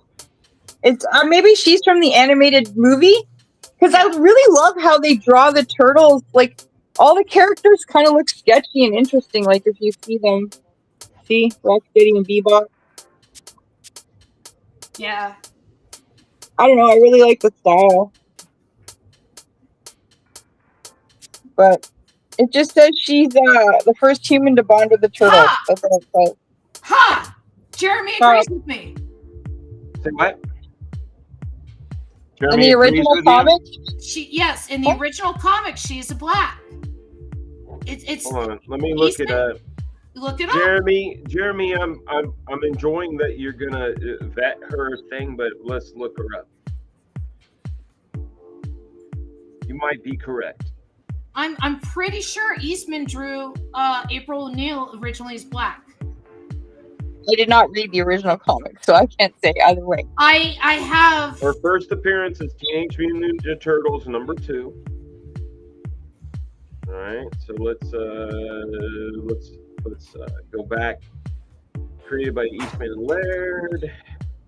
[SPEAKER 3] It's maybe she's from the animated movie because I really love how they draw the turtles. Like all the characters kind of look sketchy and interesting. Like if you see them, Rocksteady and Bebop.
[SPEAKER 1] Yeah.
[SPEAKER 3] I don't know. I really like the style, but it just says she's the first human to bond with the turtle. That's what it says.
[SPEAKER 1] Ha! Jeremy agrees with me.
[SPEAKER 2] Say what?
[SPEAKER 3] In the original comic?
[SPEAKER 1] In the original comic, she's a black. It's.
[SPEAKER 2] Hold on, let me look it up.
[SPEAKER 1] Look it up.
[SPEAKER 2] Jeremy, I'm enjoying that you're gonna vet her thing, but let's look her up. You might be correct.
[SPEAKER 1] I'm pretty sure Eastman drew April O'Neil originally as black.
[SPEAKER 3] I did not read the original comic, so I can't say either way.
[SPEAKER 1] I have.
[SPEAKER 2] Her first appearance is Teenage Mutant Ninja Turtles #2. All right, so let's go back. Created by Eastman and Laird.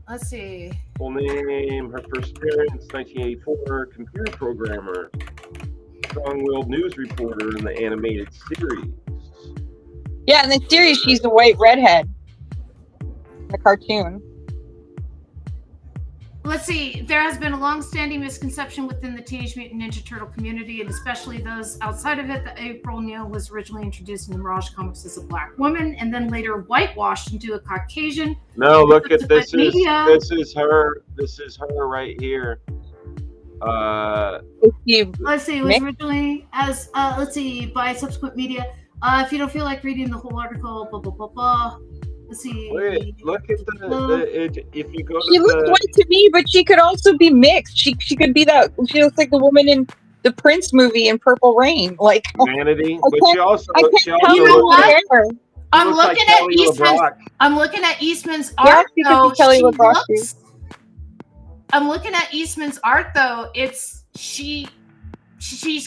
[SPEAKER 1] Let's see.
[SPEAKER 2] Full name. Her first appearance 1984. Computer programmer. strong-willed news reporter in the animated series.
[SPEAKER 3] Yeah, in the series, she's the white redhead. The cartoon.
[SPEAKER 1] Let's see. There has been a long-standing misconception within the Teenage Mutant Ninja Turtle community, and especially those outside of it, that April O'Neil was originally introduced in the Mirage comics as a black woman, and then later whitewashed into a Caucasian.
[SPEAKER 2] No, look at this.
[SPEAKER 1] Media.
[SPEAKER 2] This is her. This is her right here.
[SPEAKER 1] Let's see. It was originally as let's see, by subsequent media. If you don't feel like reading the whole article, blah blah blah blah. Let's see.
[SPEAKER 2] Wait, look at if you go to
[SPEAKER 3] she looks white to me, but she could also be mixed. She could be that. She looks like the woman in the Prince movie in Purple Rain, like
[SPEAKER 2] humanity. But she also.
[SPEAKER 1] You know what? I'm
[SPEAKER 2] looking
[SPEAKER 1] at Eastman's. I'm looking at Eastman's art.
[SPEAKER 3] Yeah, Kelly LeBrock.
[SPEAKER 1] I'm looking at Eastman's art though. She's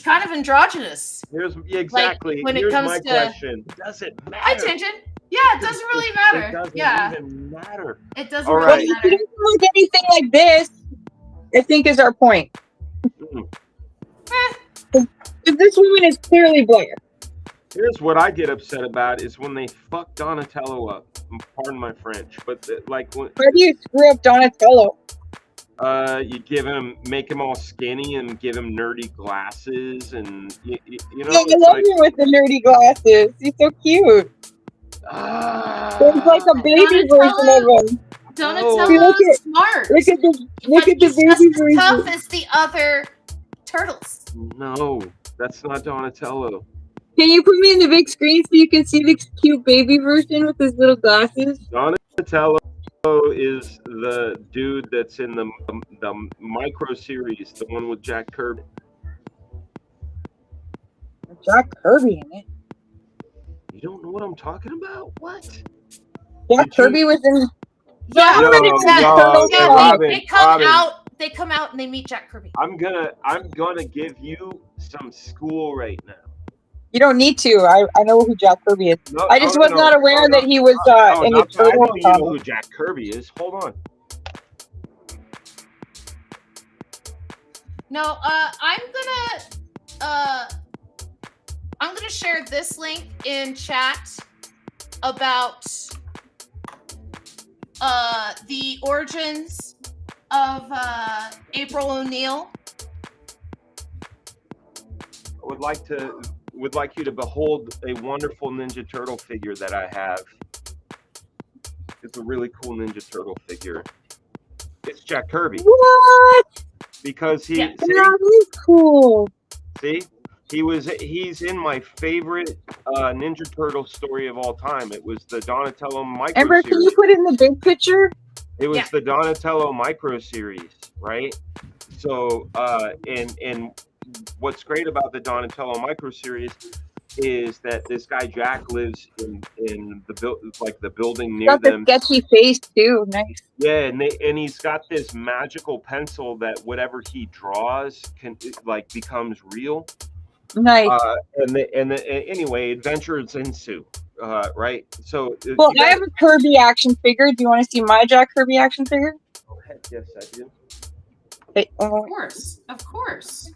[SPEAKER 1] kind of androgynous.
[SPEAKER 2] Exactly.
[SPEAKER 1] Like, when it comes
[SPEAKER 2] my
[SPEAKER 1] to
[SPEAKER 2] question. Does it matter?
[SPEAKER 1] Hi, Tangent. Yeah, it doesn't really matter.
[SPEAKER 2] It doesn't even matter.
[SPEAKER 1] It doesn't really matter.
[SPEAKER 3] If you don't look anything like this, I think is our point. This woman is clearly black.
[SPEAKER 2] Here's what I get upset about is when they fuck Donatello up. Pardon my French, but like when.
[SPEAKER 3] How do you screw up Donatello?
[SPEAKER 2] You make him all skinny and give him nerdy glasses, and you know.
[SPEAKER 3] Yeah, I love you with the nerdy glasses. He's so cute. There's like a baby version of him.
[SPEAKER 1] Donatello's smart.
[SPEAKER 3] Look at the baby version.
[SPEAKER 1] Tough as the other turtles.
[SPEAKER 2] No, that's not Donatello.
[SPEAKER 3] Can you put me in the big screen so you can see the cute baby version with his little glasses?
[SPEAKER 2] Donatello is the dude that's in the micro series, the one with Jack Kirby.
[SPEAKER 3] Jack Kirby in it.
[SPEAKER 2] You don't know what I'm talking about? What?
[SPEAKER 3] Jack Kirby was in.
[SPEAKER 1] Yeah,
[SPEAKER 2] Robin.
[SPEAKER 1] They come out and they meet Jack Kirby.
[SPEAKER 2] I'm gonna give you some school right now.
[SPEAKER 3] You don't need to. I know who Jack Kirby is.
[SPEAKER 2] No,
[SPEAKER 3] I just was not aware that he was in the
[SPEAKER 2] I know you know who Jack Kirby is. Hold on.
[SPEAKER 1] No, I'm gonna share this link in chat about the origins of April O'Neil.
[SPEAKER 2] I would like you to behold a wonderful Ninja Turtle figure that I have. It's a really cool Ninja Turtle figure. It's Jack Kirby.
[SPEAKER 3] What?
[SPEAKER 2] Because
[SPEAKER 3] that is cool.
[SPEAKER 2] See? He's in my favorite Ninja Turtle story of all time. It was the Donatello micro
[SPEAKER 3] Amber,
[SPEAKER 2] series.
[SPEAKER 3] can you put in the big picture?
[SPEAKER 2] It was the Donatello micro series, right? So and what's great about the Donatello micro series is that this guy Jack lives in the building near them.
[SPEAKER 3] Got the sketchy face too. Nice.
[SPEAKER 2] Yeah, and he's got this magical pencil that whatever he draws becomes real.
[SPEAKER 3] Nice.
[SPEAKER 2] Anyway, adventures ensue. Right. So.
[SPEAKER 3] Well, I have a Kirby action figure. Do you want to see my Jack Kirby action figure?
[SPEAKER 2] Oh, heck yes, I do.
[SPEAKER 3] Hey,
[SPEAKER 1] of course.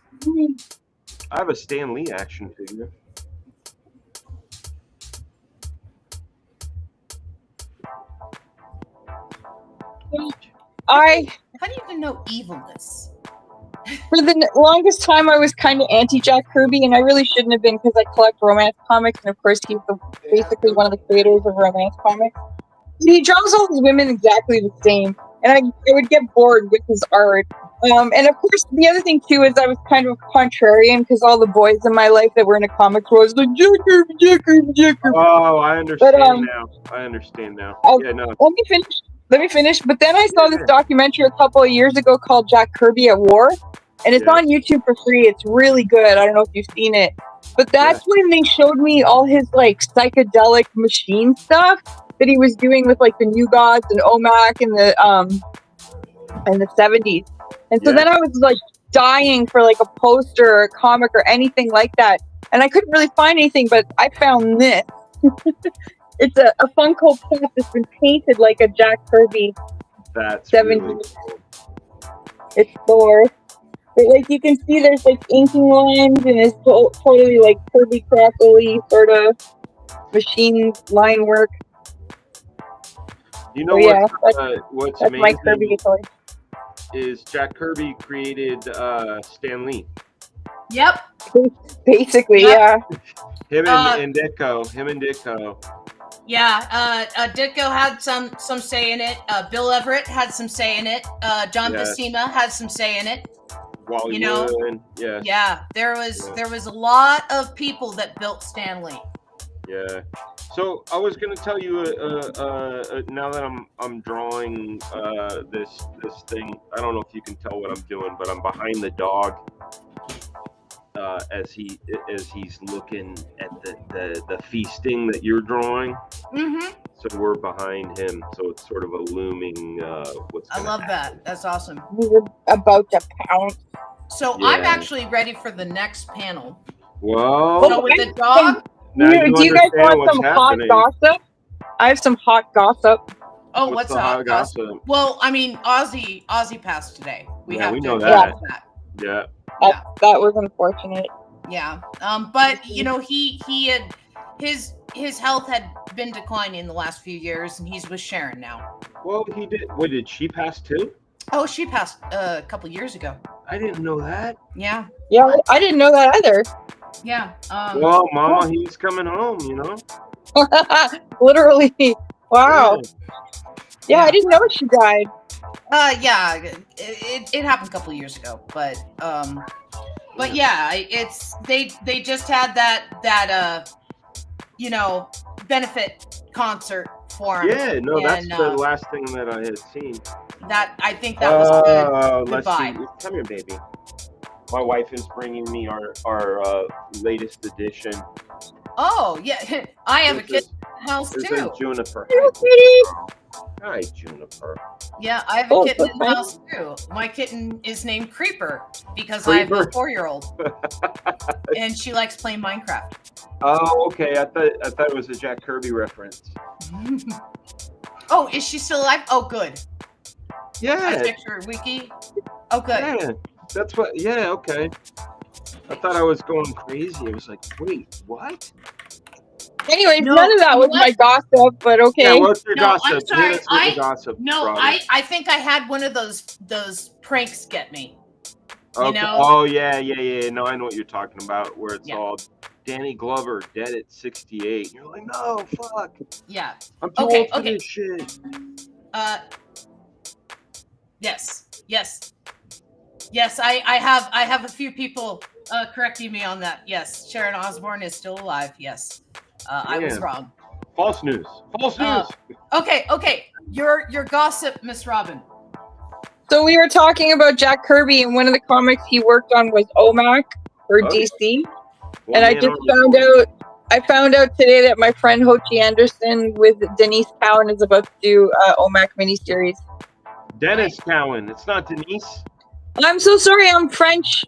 [SPEAKER 2] I have a Stan Lee action figure.
[SPEAKER 1] How do you even know evilness?
[SPEAKER 3] For the longest time, I was kind of anti-Jack Kirby, and I really shouldn't have been because I collect romance comics, and of course, he's basically one of the creators of romance comics. He draws all his women exactly the same, and I would get bored with his art. And of course, the other thing too is I was kind of contrarian because all the boys in my life that were into comics were always like Jack Kirby, Jack Kirby, Jack Kirby.
[SPEAKER 2] Oh, I understand now. I understand now. Yeah, no.
[SPEAKER 3] Let me finish. But then I saw this documentary a couple of years ago called Jack Kirby at War, and it's on YouTube for free. It's really good. I don't know if you've seen it, but that's when they showed me all his like psychedelic machine stuff that he was doing with like the New Gods and OMAC in the 70s. And so then I was like dying for like a poster or a comic or anything like that. And I couldn't really find anything, but I found this. It's a Funko Pop that's been painted like a Jack Kirby.
[SPEAKER 2] That's
[SPEAKER 3] 70s.
[SPEAKER 2] Really cool.
[SPEAKER 3] It's Thor. But like you can see, there's like inking lines, and it's totally like Kirby crackly sort of machine line work.
[SPEAKER 2] You know
[SPEAKER 3] So, yeah,
[SPEAKER 2] what's
[SPEAKER 3] that's my Kirby
[SPEAKER 2] amazing
[SPEAKER 3] toy.
[SPEAKER 2] is Jack Kirby created Stan Lee.
[SPEAKER 1] Yep.
[SPEAKER 3] Basically,
[SPEAKER 1] Yep.
[SPEAKER 3] yeah.
[SPEAKER 2] Him and Ditko.
[SPEAKER 1] Yeah, Ditko had some say in it. Bill Everett had some say in it. John Buscema had some say in it.
[SPEAKER 2] Wally
[SPEAKER 1] You know?
[SPEAKER 2] Wood, yeah.
[SPEAKER 1] Yeah, there was a lot of people that built Stan Lee.
[SPEAKER 2] Yeah. So I was gonna tell you, now that I'm drawing this thing. I don't know if you can tell what I'm doing, but I'm behind the dog as he's looking at the feasting that you're drawing.
[SPEAKER 1] Mm-hmm.
[SPEAKER 2] So we're behind him. So it's sort of a looming. What's
[SPEAKER 1] I love that. That's awesome.
[SPEAKER 3] We were about to pounce.
[SPEAKER 1] So
[SPEAKER 2] Yeah.
[SPEAKER 1] I'm actually ready for the next panel.
[SPEAKER 2] Well,
[SPEAKER 1] So with the dog.
[SPEAKER 2] now you
[SPEAKER 3] Do you guys
[SPEAKER 2] understand
[SPEAKER 3] want
[SPEAKER 2] what's
[SPEAKER 3] some
[SPEAKER 2] happening.
[SPEAKER 3] hot gossip? I have some hot gossip.
[SPEAKER 1] Oh,
[SPEAKER 2] What's
[SPEAKER 1] what's
[SPEAKER 2] the hot
[SPEAKER 1] up?
[SPEAKER 2] gossip?
[SPEAKER 1] Well, I mean, Ozzy passed today. We
[SPEAKER 2] Yeah,
[SPEAKER 1] have
[SPEAKER 2] we
[SPEAKER 1] to
[SPEAKER 2] know
[SPEAKER 1] acknowledge that.
[SPEAKER 2] Yeah.
[SPEAKER 3] That was unfortunate.
[SPEAKER 1] Yeah. But you know, he had his health had been declining in the last few years, and he's with Sharon now.
[SPEAKER 2] Well, he did. Wait, did she pass too?
[SPEAKER 1] Oh, she passed a couple years ago.
[SPEAKER 2] I didn't know that.
[SPEAKER 1] Yeah.
[SPEAKER 3] Yeah, I didn't know that either.
[SPEAKER 1] Yeah.
[SPEAKER 2] Well, Mama, he's coming home. You know.
[SPEAKER 3] Literally. Wow.
[SPEAKER 2] Yeah.
[SPEAKER 3] Yeah, I didn't know she died.
[SPEAKER 1] Yeah. It happened a couple years ago, but yeah, it's they just had that you know, benefit concert for him.
[SPEAKER 2] Yeah. No, that's
[SPEAKER 1] and,
[SPEAKER 2] the last thing that I had seen.
[SPEAKER 1] That I think that was good.
[SPEAKER 2] Let's
[SPEAKER 1] Goodbye.
[SPEAKER 2] see. Come here, baby. My wife is bringing me our latest edition.
[SPEAKER 1] Oh yeah, I have a kitten in the house
[SPEAKER 2] This
[SPEAKER 1] too.
[SPEAKER 2] is Juniper.
[SPEAKER 3] Hello, kitty.
[SPEAKER 2] Hi, Juniper.
[SPEAKER 1] Yeah, I have a
[SPEAKER 3] Oh,
[SPEAKER 1] kitten in the
[SPEAKER 3] okay.
[SPEAKER 1] house too. My kitten is named Creeper because I have a
[SPEAKER 2] Creeper?
[SPEAKER 1] 4-year-old, and she likes playing Minecraft.
[SPEAKER 2] Oh, okay. I thought it was a Jack Kirby reference.
[SPEAKER 1] Oh, is she still alive? Oh, good. I
[SPEAKER 2] Yeah.
[SPEAKER 1] checked her wiki. Oh, good.
[SPEAKER 2] Yeah. That's what. Yeah. Okay. I thought I was going crazy. I was like, wait, what?
[SPEAKER 3] Anyways,
[SPEAKER 1] No,
[SPEAKER 3] none of that was
[SPEAKER 1] what?
[SPEAKER 3] my gossip, but okay.
[SPEAKER 2] Yeah. What's your
[SPEAKER 1] No,
[SPEAKER 2] gossip?
[SPEAKER 1] I'm sorry,
[SPEAKER 2] Hit us with the gossip.
[SPEAKER 1] No,
[SPEAKER 2] Robin.
[SPEAKER 1] I think I had one of those pranks get me.
[SPEAKER 2] Okay.
[SPEAKER 1] know?
[SPEAKER 2] Oh yeah. No, I know what you're talking about. Where it's
[SPEAKER 1] Yeah.
[SPEAKER 2] all Danny Glover dead at 68. And you're like, no, fuck.
[SPEAKER 1] Yeah.
[SPEAKER 2] I'm too
[SPEAKER 1] Okay,
[SPEAKER 2] old for
[SPEAKER 1] okay.
[SPEAKER 2] this shit.
[SPEAKER 1] Yes. I have a few people correcting me on that. Yes, Sharon Osbourne is still alive. Yes, I was
[SPEAKER 2] Yeah.
[SPEAKER 1] wrong.
[SPEAKER 2] False news. False news.
[SPEAKER 1] Okay. Your gossip, Miss Robin.
[SPEAKER 3] So we were talking about Jack Kirby, and one of the comics he worked on was OMAC for
[SPEAKER 2] Oh,
[SPEAKER 3] DC.
[SPEAKER 2] One
[SPEAKER 3] And I
[SPEAKER 2] man
[SPEAKER 3] just
[SPEAKER 2] army.
[SPEAKER 3] found out today that my friend Hochi Anderson with Denise Cowan is about to do OMAC miniseries.
[SPEAKER 2] Dennis Cowan. It's not Denise.
[SPEAKER 3] I'm so sorry, I'm French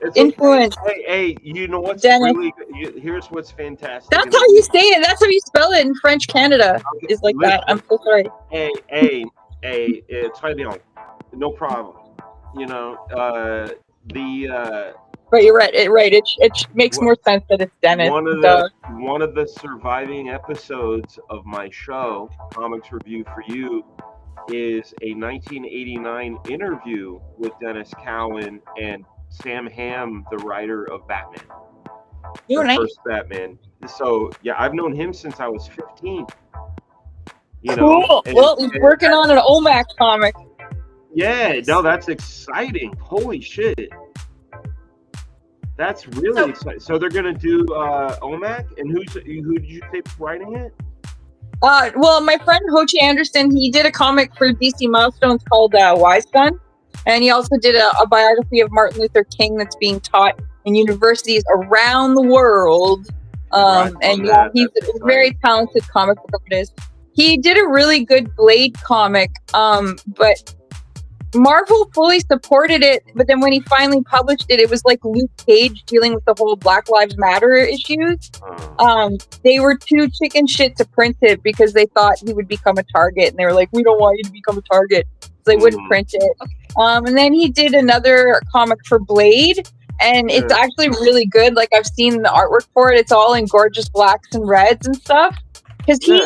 [SPEAKER 2] It's
[SPEAKER 3] influenced.
[SPEAKER 2] Okay. Hey, you know what's
[SPEAKER 3] Dennis.
[SPEAKER 2] really good? Here's what's fantastic.
[SPEAKER 3] That's how you say it. That's how you spell it in French Canada. Is like that. I'm so sorry.
[SPEAKER 2] Hey, très bien. No problem. You know,
[SPEAKER 3] But you're right. It makes more sense that it's Dennis.
[SPEAKER 2] one
[SPEAKER 3] Duh.
[SPEAKER 2] of the surviving episodes of my show, Comics Review for You, is a 1989 interview with Dennis Cowan and Sam Hamm, the writer of Batman.
[SPEAKER 3] You're
[SPEAKER 2] the
[SPEAKER 3] nice.
[SPEAKER 2] first Batman. So yeah, I've known him since I was 15. You know,
[SPEAKER 3] Cool. Well, he's working on an OMAC comic.
[SPEAKER 2] Yeah, no, that's exciting. Holy shit. That's really exciting. So they're gonna do OMAC, and who did you say was writing it?
[SPEAKER 3] Well, my friend Hochi Anderson, he did a comic for DC Milestones called Wise Gun, and he also did a biography of Martin Luther King that's being taught in universities around the world. And yeah, he's a very talented comic book artist. He did a really good Blade comic, but Marvel fully supported it. But then when he finally published it, it was like Luke Cage dealing with the whole Black Lives Matter issues. They were too chicken shit to print it because they thought he would become a target, and they were like, "We don't want you to become a target," so they wouldn't print it. And then he did another comic for Blade, and it's actually really good. Like, I've seen the artwork for it. It's all in gorgeous blacks and reds and stuff. Because he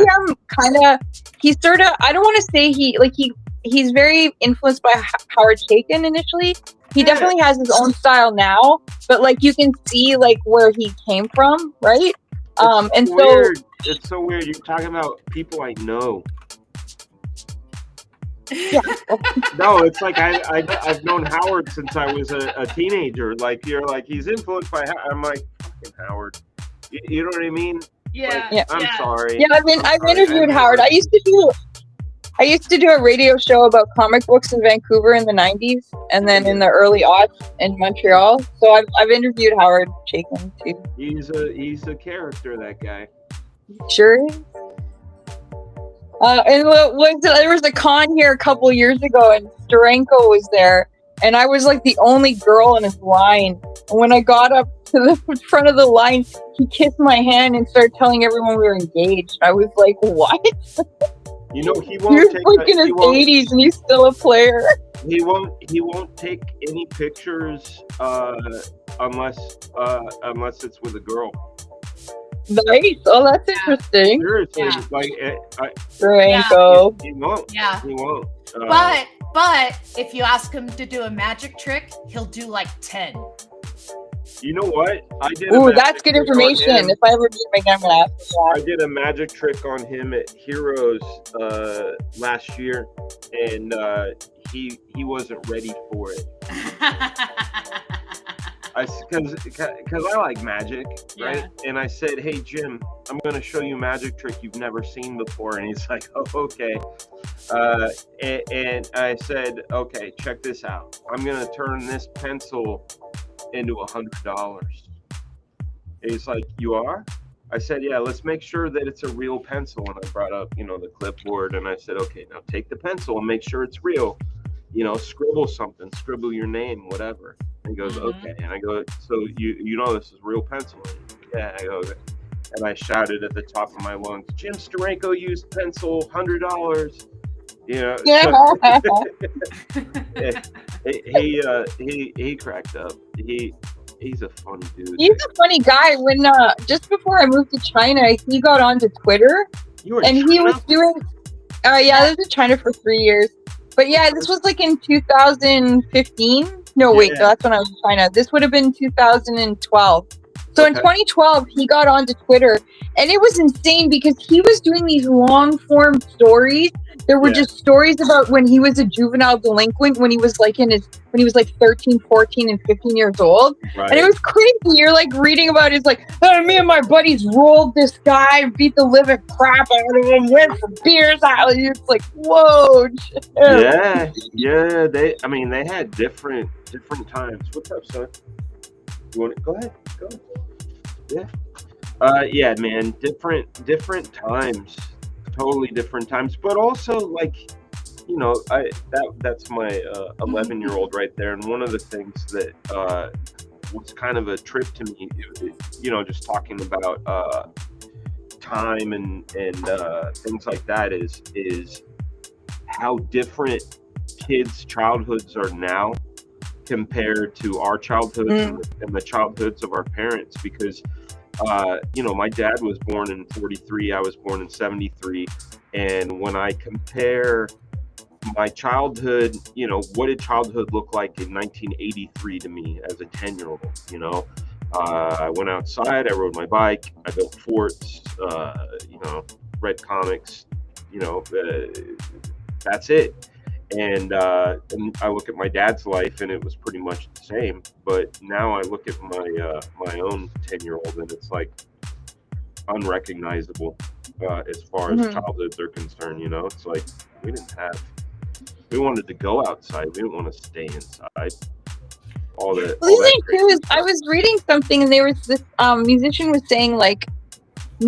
[SPEAKER 3] he's sort of, I don't want to say he's very influenced by Howard Chaykin initially. He definitely has his own style now, but like you can see like where he came from, right?
[SPEAKER 2] It's so weird. You're talking about people I know.
[SPEAKER 3] Yeah.
[SPEAKER 2] No, it's like I've known Howard since I was a teenager. Like, you're like, he's influenced by I'm like, fucking Howard. You know what I mean?
[SPEAKER 1] Yeah.
[SPEAKER 3] Yeah.
[SPEAKER 2] I'm sorry.
[SPEAKER 3] Yeah, I've interviewed Howard. I used to do a radio show about comic books in Vancouver in the 90s, and then in the early aughts in Montreal. So I've interviewed Howard Chaykin too.
[SPEAKER 2] He's a character, that guy.
[SPEAKER 3] Sure is. And there was a con here a couple years ago, and Steranko was there, and I was like the only girl in his line. And when I got up to the front of the line, he kissed my hand and started telling everyone we were engaged. I was like, what?
[SPEAKER 2] You know, he won't
[SPEAKER 3] You're
[SPEAKER 2] take.
[SPEAKER 3] like in his 80s and he's still a player.
[SPEAKER 2] He won't take any pictures unless it's with a girl.
[SPEAKER 3] Nice. Oh, that's interesting.
[SPEAKER 2] Seriously,
[SPEAKER 1] Yeah.
[SPEAKER 2] like
[SPEAKER 3] Steranko.
[SPEAKER 2] he won't.
[SPEAKER 1] Yeah.
[SPEAKER 2] He won't.
[SPEAKER 1] But if you ask him to do a magic trick, he'll do like 10.
[SPEAKER 2] You know what? I did.
[SPEAKER 3] Ooh, that's good information. If I ever meet him again, I'm gonna ask him
[SPEAKER 2] I did a magic trick on him at Heroes last year, and he wasn't ready for it. Because I like magic, right?
[SPEAKER 1] Yeah.
[SPEAKER 2] And I said, "Hey Jim, I'm going to show you a magic trick you've never seen before." And he's like, "Oh, okay." And I said, "Okay, check this out. I'm going to turn this pencil into $100." He's like, "You are?" I said, "Yeah. Let's make sure that it's a real pencil." And I brought up, the clipboard, and I said, "Okay, now take the pencil and make sure it's real. Scribble something, scribble your name, whatever." And he goes, "Okay." And I go, "So you know this is real pencil?" "Yeah." I go, and I shouted at the top of my lungs, "Jim Steranko used pencil, $100."
[SPEAKER 3] Yeah.
[SPEAKER 2] He cracked up. He's a funny dude.
[SPEAKER 3] He's a funny guy. When just before I moved to China, he got onto Twitter, and he was doing. I lived in China for 3 years. But yeah, this was like in 2015. No, wait, that's when I was in China. This would have been 2012. So in 2012, he got onto Twitter, and it was insane because he was doing these long form stories. There were just stories about when he was a juvenile delinquent, when he was like 13, 14, and 15 years old.
[SPEAKER 2] Right.
[SPEAKER 3] And it was crazy. You're like reading about it. It's like, oh, me and my buddies rolled this guy, beat the living crap out of him, went for beers out. It's like, whoa.
[SPEAKER 2] Yeah. They had different times. What's up, son? You want to go ahead? Go. Yeah. Yeah, man. Different times. Totally different times. But also, like, that's my 11-year-old right there. And one of the things that was kind of a trip to me, just talking about time and things like that is how different kids' childhoods are now compared to our childhoods and the childhoods of our parents, because my dad was born in 43, I was born in 73, and when I compare my childhood, what did childhood look like in 1983 to me as a 10-year-old? I went outside, I rode my bike, I built forts, read comics, that's it. And I look at my dad's life, and it was pretty much the same. But now I look at my own 10-year-old, and it's like unrecognizable as far as childhoods are concerned. It's like we wanted to go outside. We didn't want to stay inside. All that.
[SPEAKER 3] Well, the thing too is, I was reading something, and there was this musician was saying like, it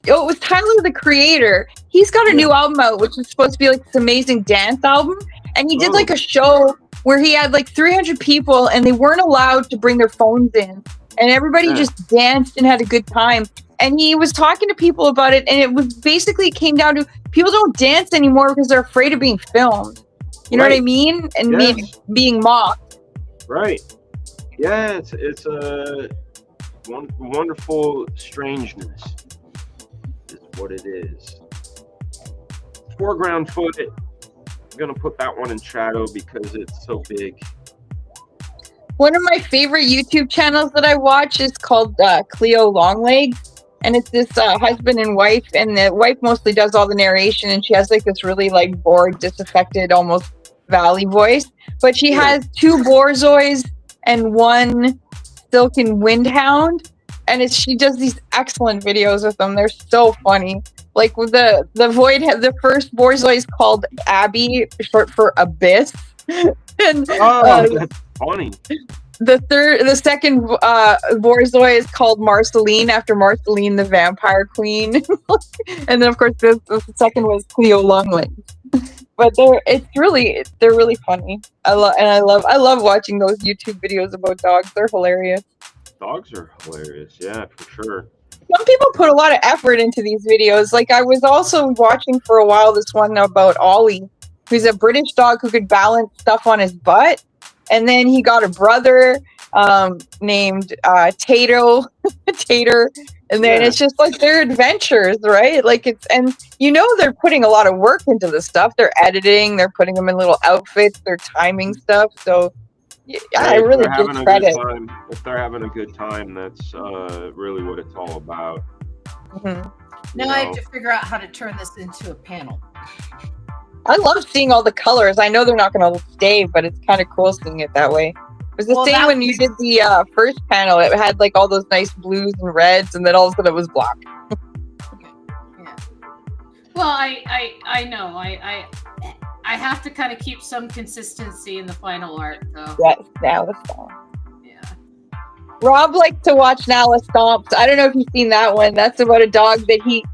[SPEAKER 3] was Tyler, the Creator. He's got a new album out, which is supposed to be like this amazing dance album. And he did like a show where he had like 300 people, and they weren't allowed to bring their phones in. And everybody just danced and had a good time. And he was talking to people about it, and it came down to people don't dance anymore because they're afraid of being filmed. You know what I mean? And being mocked.
[SPEAKER 2] Right. Yeah, it's a wonderful strangeness is what it is. Foreground footage. I'm gonna put that one in shadow because it's so big.
[SPEAKER 3] One of my favorite YouTube channels that I watch is called Cleo Longlegs, and it's this husband and wife, and the wife mostly does all the narration, and she has like this really like bored, disaffected, almost valley voice, but she has 2 borzois and 1 silken windhound, and she does these excellent videos with them. They're so funny. Like with the first borzoi is called Abby, short for abyss. And
[SPEAKER 2] that's funny.
[SPEAKER 3] The second borzoi is called Marceline, after Marceline the vampire queen. And then of course the second was Cleo Longlegs. But they're really funny. I love watching those YouTube videos about dogs. They're hilarious.
[SPEAKER 2] Dogs are hilarious, yeah, for sure.
[SPEAKER 3] Some people put a lot of effort into these videos. Like I was also watching for a while this one about Ollie, who's a British dog who could balance stuff on his butt. And then he got a brother named Tater. And then it's just like their adventures, right? Like they're putting a lot of work into the stuff. They're editing, they're putting them in little outfits, they're timing stuff. So I really give credit.
[SPEAKER 2] If they're having a good time, that's really what it's all about.
[SPEAKER 3] Mm-hmm.
[SPEAKER 1] Now I have to figure out how to turn this into a panel.
[SPEAKER 3] I love seeing all the colors. I know they're not going to stay, but it's kind of cool seeing it that way. It was the same when you did the first panel. It had like all those nice blues and reds, and then all of a sudden it was black.
[SPEAKER 4] Okay. Yeah. Well, I know. I have to kind of keep some consistency in the final art, though.
[SPEAKER 3] Yes, Nala Stomps.
[SPEAKER 4] Yeah.
[SPEAKER 3] Rob likes to watch Nala Stomps. I don't know if you've seen that one. That's about a dog that he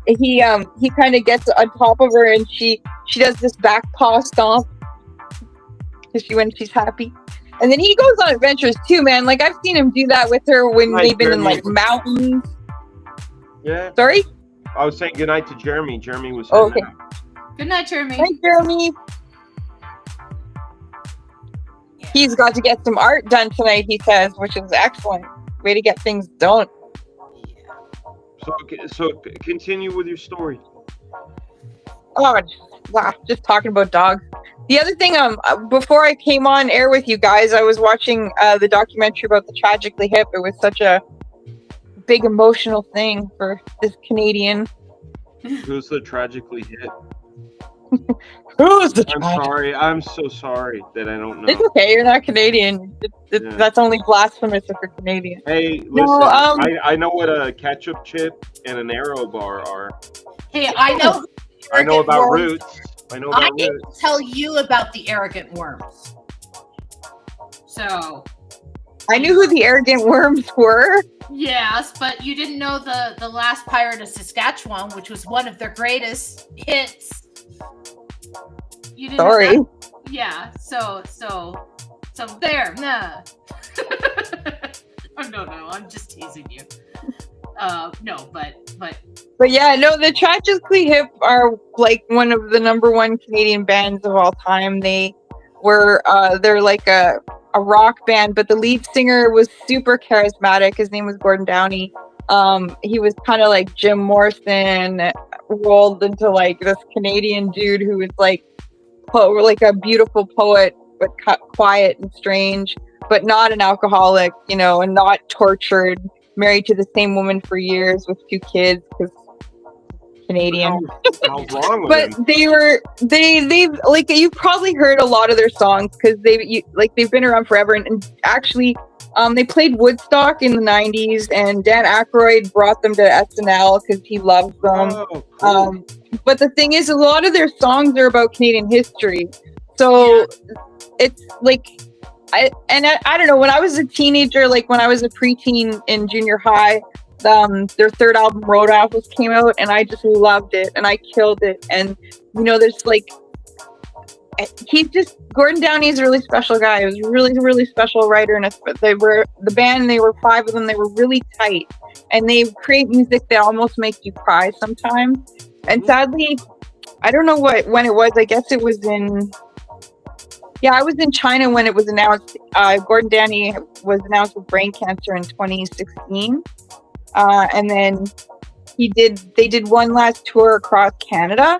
[SPEAKER 3] kind of gets on top of her, and she does this back paw stomp when she's happy. And then he goes on adventures too, man. Like I've seen him do that with her when they've been in like mountains.
[SPEAKER 2] Yeah.
[SPEAKER 3] Sorry?
[SPEAKER 2] I was saying goodnight to Jeremy. Jeremy was
[SPEAKER 3] okay.
[SPEAKER 4] Good night, Jeremy.
[SPEAKER 3] Hi, Jeremy. He's got to get some art done tonight, he says, which is excellent. Way to get things done.
[SPEAKER 2] So continue with your story.
[SPEAKER 3] Oh, just talking about dogs. The other thing, before I came on air with you guys, I was watching the documentary about the Tragically Hip. It was such a big emotional thing for this Canadian.
[SPEAKER 2] Who's the Tragically Hip?
[SPEAKER 3] Who's the?
[SPEAKER 2] I'm sorry. I'm so sorry that I don't know.
[SPEAKER 3] It's okay. You're not Canadian. That's only blasphemous if you're Canadian.
[SPEAKER 2] Hey, listen. I know what a ketchup chip and an arrow bar are.
[SPEAKER 1] Hey, I know.
[SPEAKER 2] I know about roots. I know about roots.
[SPEAKER 1] Can tell you about the arrogant worms.
[SPEAKER 4] So.
[SPEAKER 3] I knew who the arrogant worms were.
[SPEAKER 1] Yes, but you didn't know the last Pirate of Saskatchewan, which was one of their greatest hits. You didn't
[SPEAKER 3] Sorry.
[SPEAKER 1] know that? Yeah. So there. Nah. Oh, no. I'm just teasing you. No, but
[SPEAKER 3] yeah, no. The Tragically Hip are like one of the #1 Canadian bands of all time. They're like a rock band, but the lead singer was super charismatic. His name was Gordon Downey. He was kind of like Jim Morrison rolled into like this Canadian dude who was like a beautiful poet, but quiet and strange, but not an alcoholic, and not tortured, married to the same woman for years with 2 kids because Canadian.
[SPEAKER 2] How's wrong with
[SPEAKER 3] but
[SPEAKER 2] him?
[SPEAKER 3] they've like, you've probably heard a lot of their songs because they've been around forever, and actually they played Woodstock in the 90s, and Dan Aykroyd brought them to SNL because he loves them.
[SPEAKER 2] Oh, cool.
[SPEAKER 3] But the thing is, a lot of their songs are about Canadian history, so it's like I don't know, when I was a teenager, like when I was a preteen in junior high, their third album Roadhouse came out, and I just loved it, and I killed it. And there's like, Gordon Downey is a really special guy. He was a really, really special writer, and they were 5 of them. They were really tight, and they create music that almost makes you cry sometimes. And sadly, I don't know when it was. I guess it was in Yeah, I was in China when it was announced. Gordon Danny was announced with brain cancer in 2016, and then they did one last tour across Canada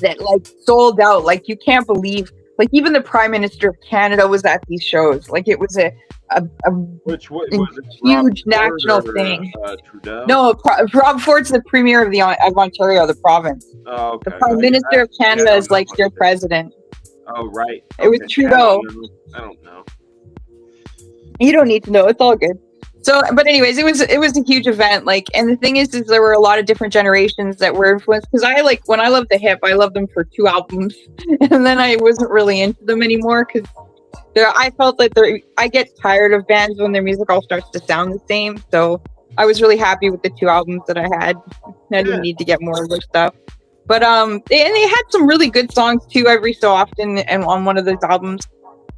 [SPEAKER 3] that like sold out. Like you can't believe, like even the Prime Minister of Canada was at these shows. Like it was a
[SPEAKER 2] Which was it,
[SPEAKER 3] huge
[SPEAKER 2] Rob
[SPEAKER 3] national
[SPEAKER 2] Ford or,
[SPEAKER 3] thing.
[SPEAKER 2] Trudeau?
[SPEAKER 3] No, Rob Ford's the premier of Ontario, the province.
[SPEAKER 2] Oh, okay.
[SPEAKER 3] The Prime Minister of Canada is like their president.
[SPEAKER 2] Oh, right.
[SPEAKER 3] It was Trudeau.
[SPEAKER 2] I don't know.
[SPEAKER 3] You don't need to know. It's all good. So, but anyways, it was a huge event. Like, and the thing is there were a lot of different generations that were influenced. Because when I loved the hip, I loved them for 2 albums, and then I wasn't really into them anymore because I felt like I get tired of bands when their music all starts to sound the same. So I was really happy with the 2 albums that I had. I didn't need to get more of their stuff. But and they had some really good songs too every so often and on one of those albums.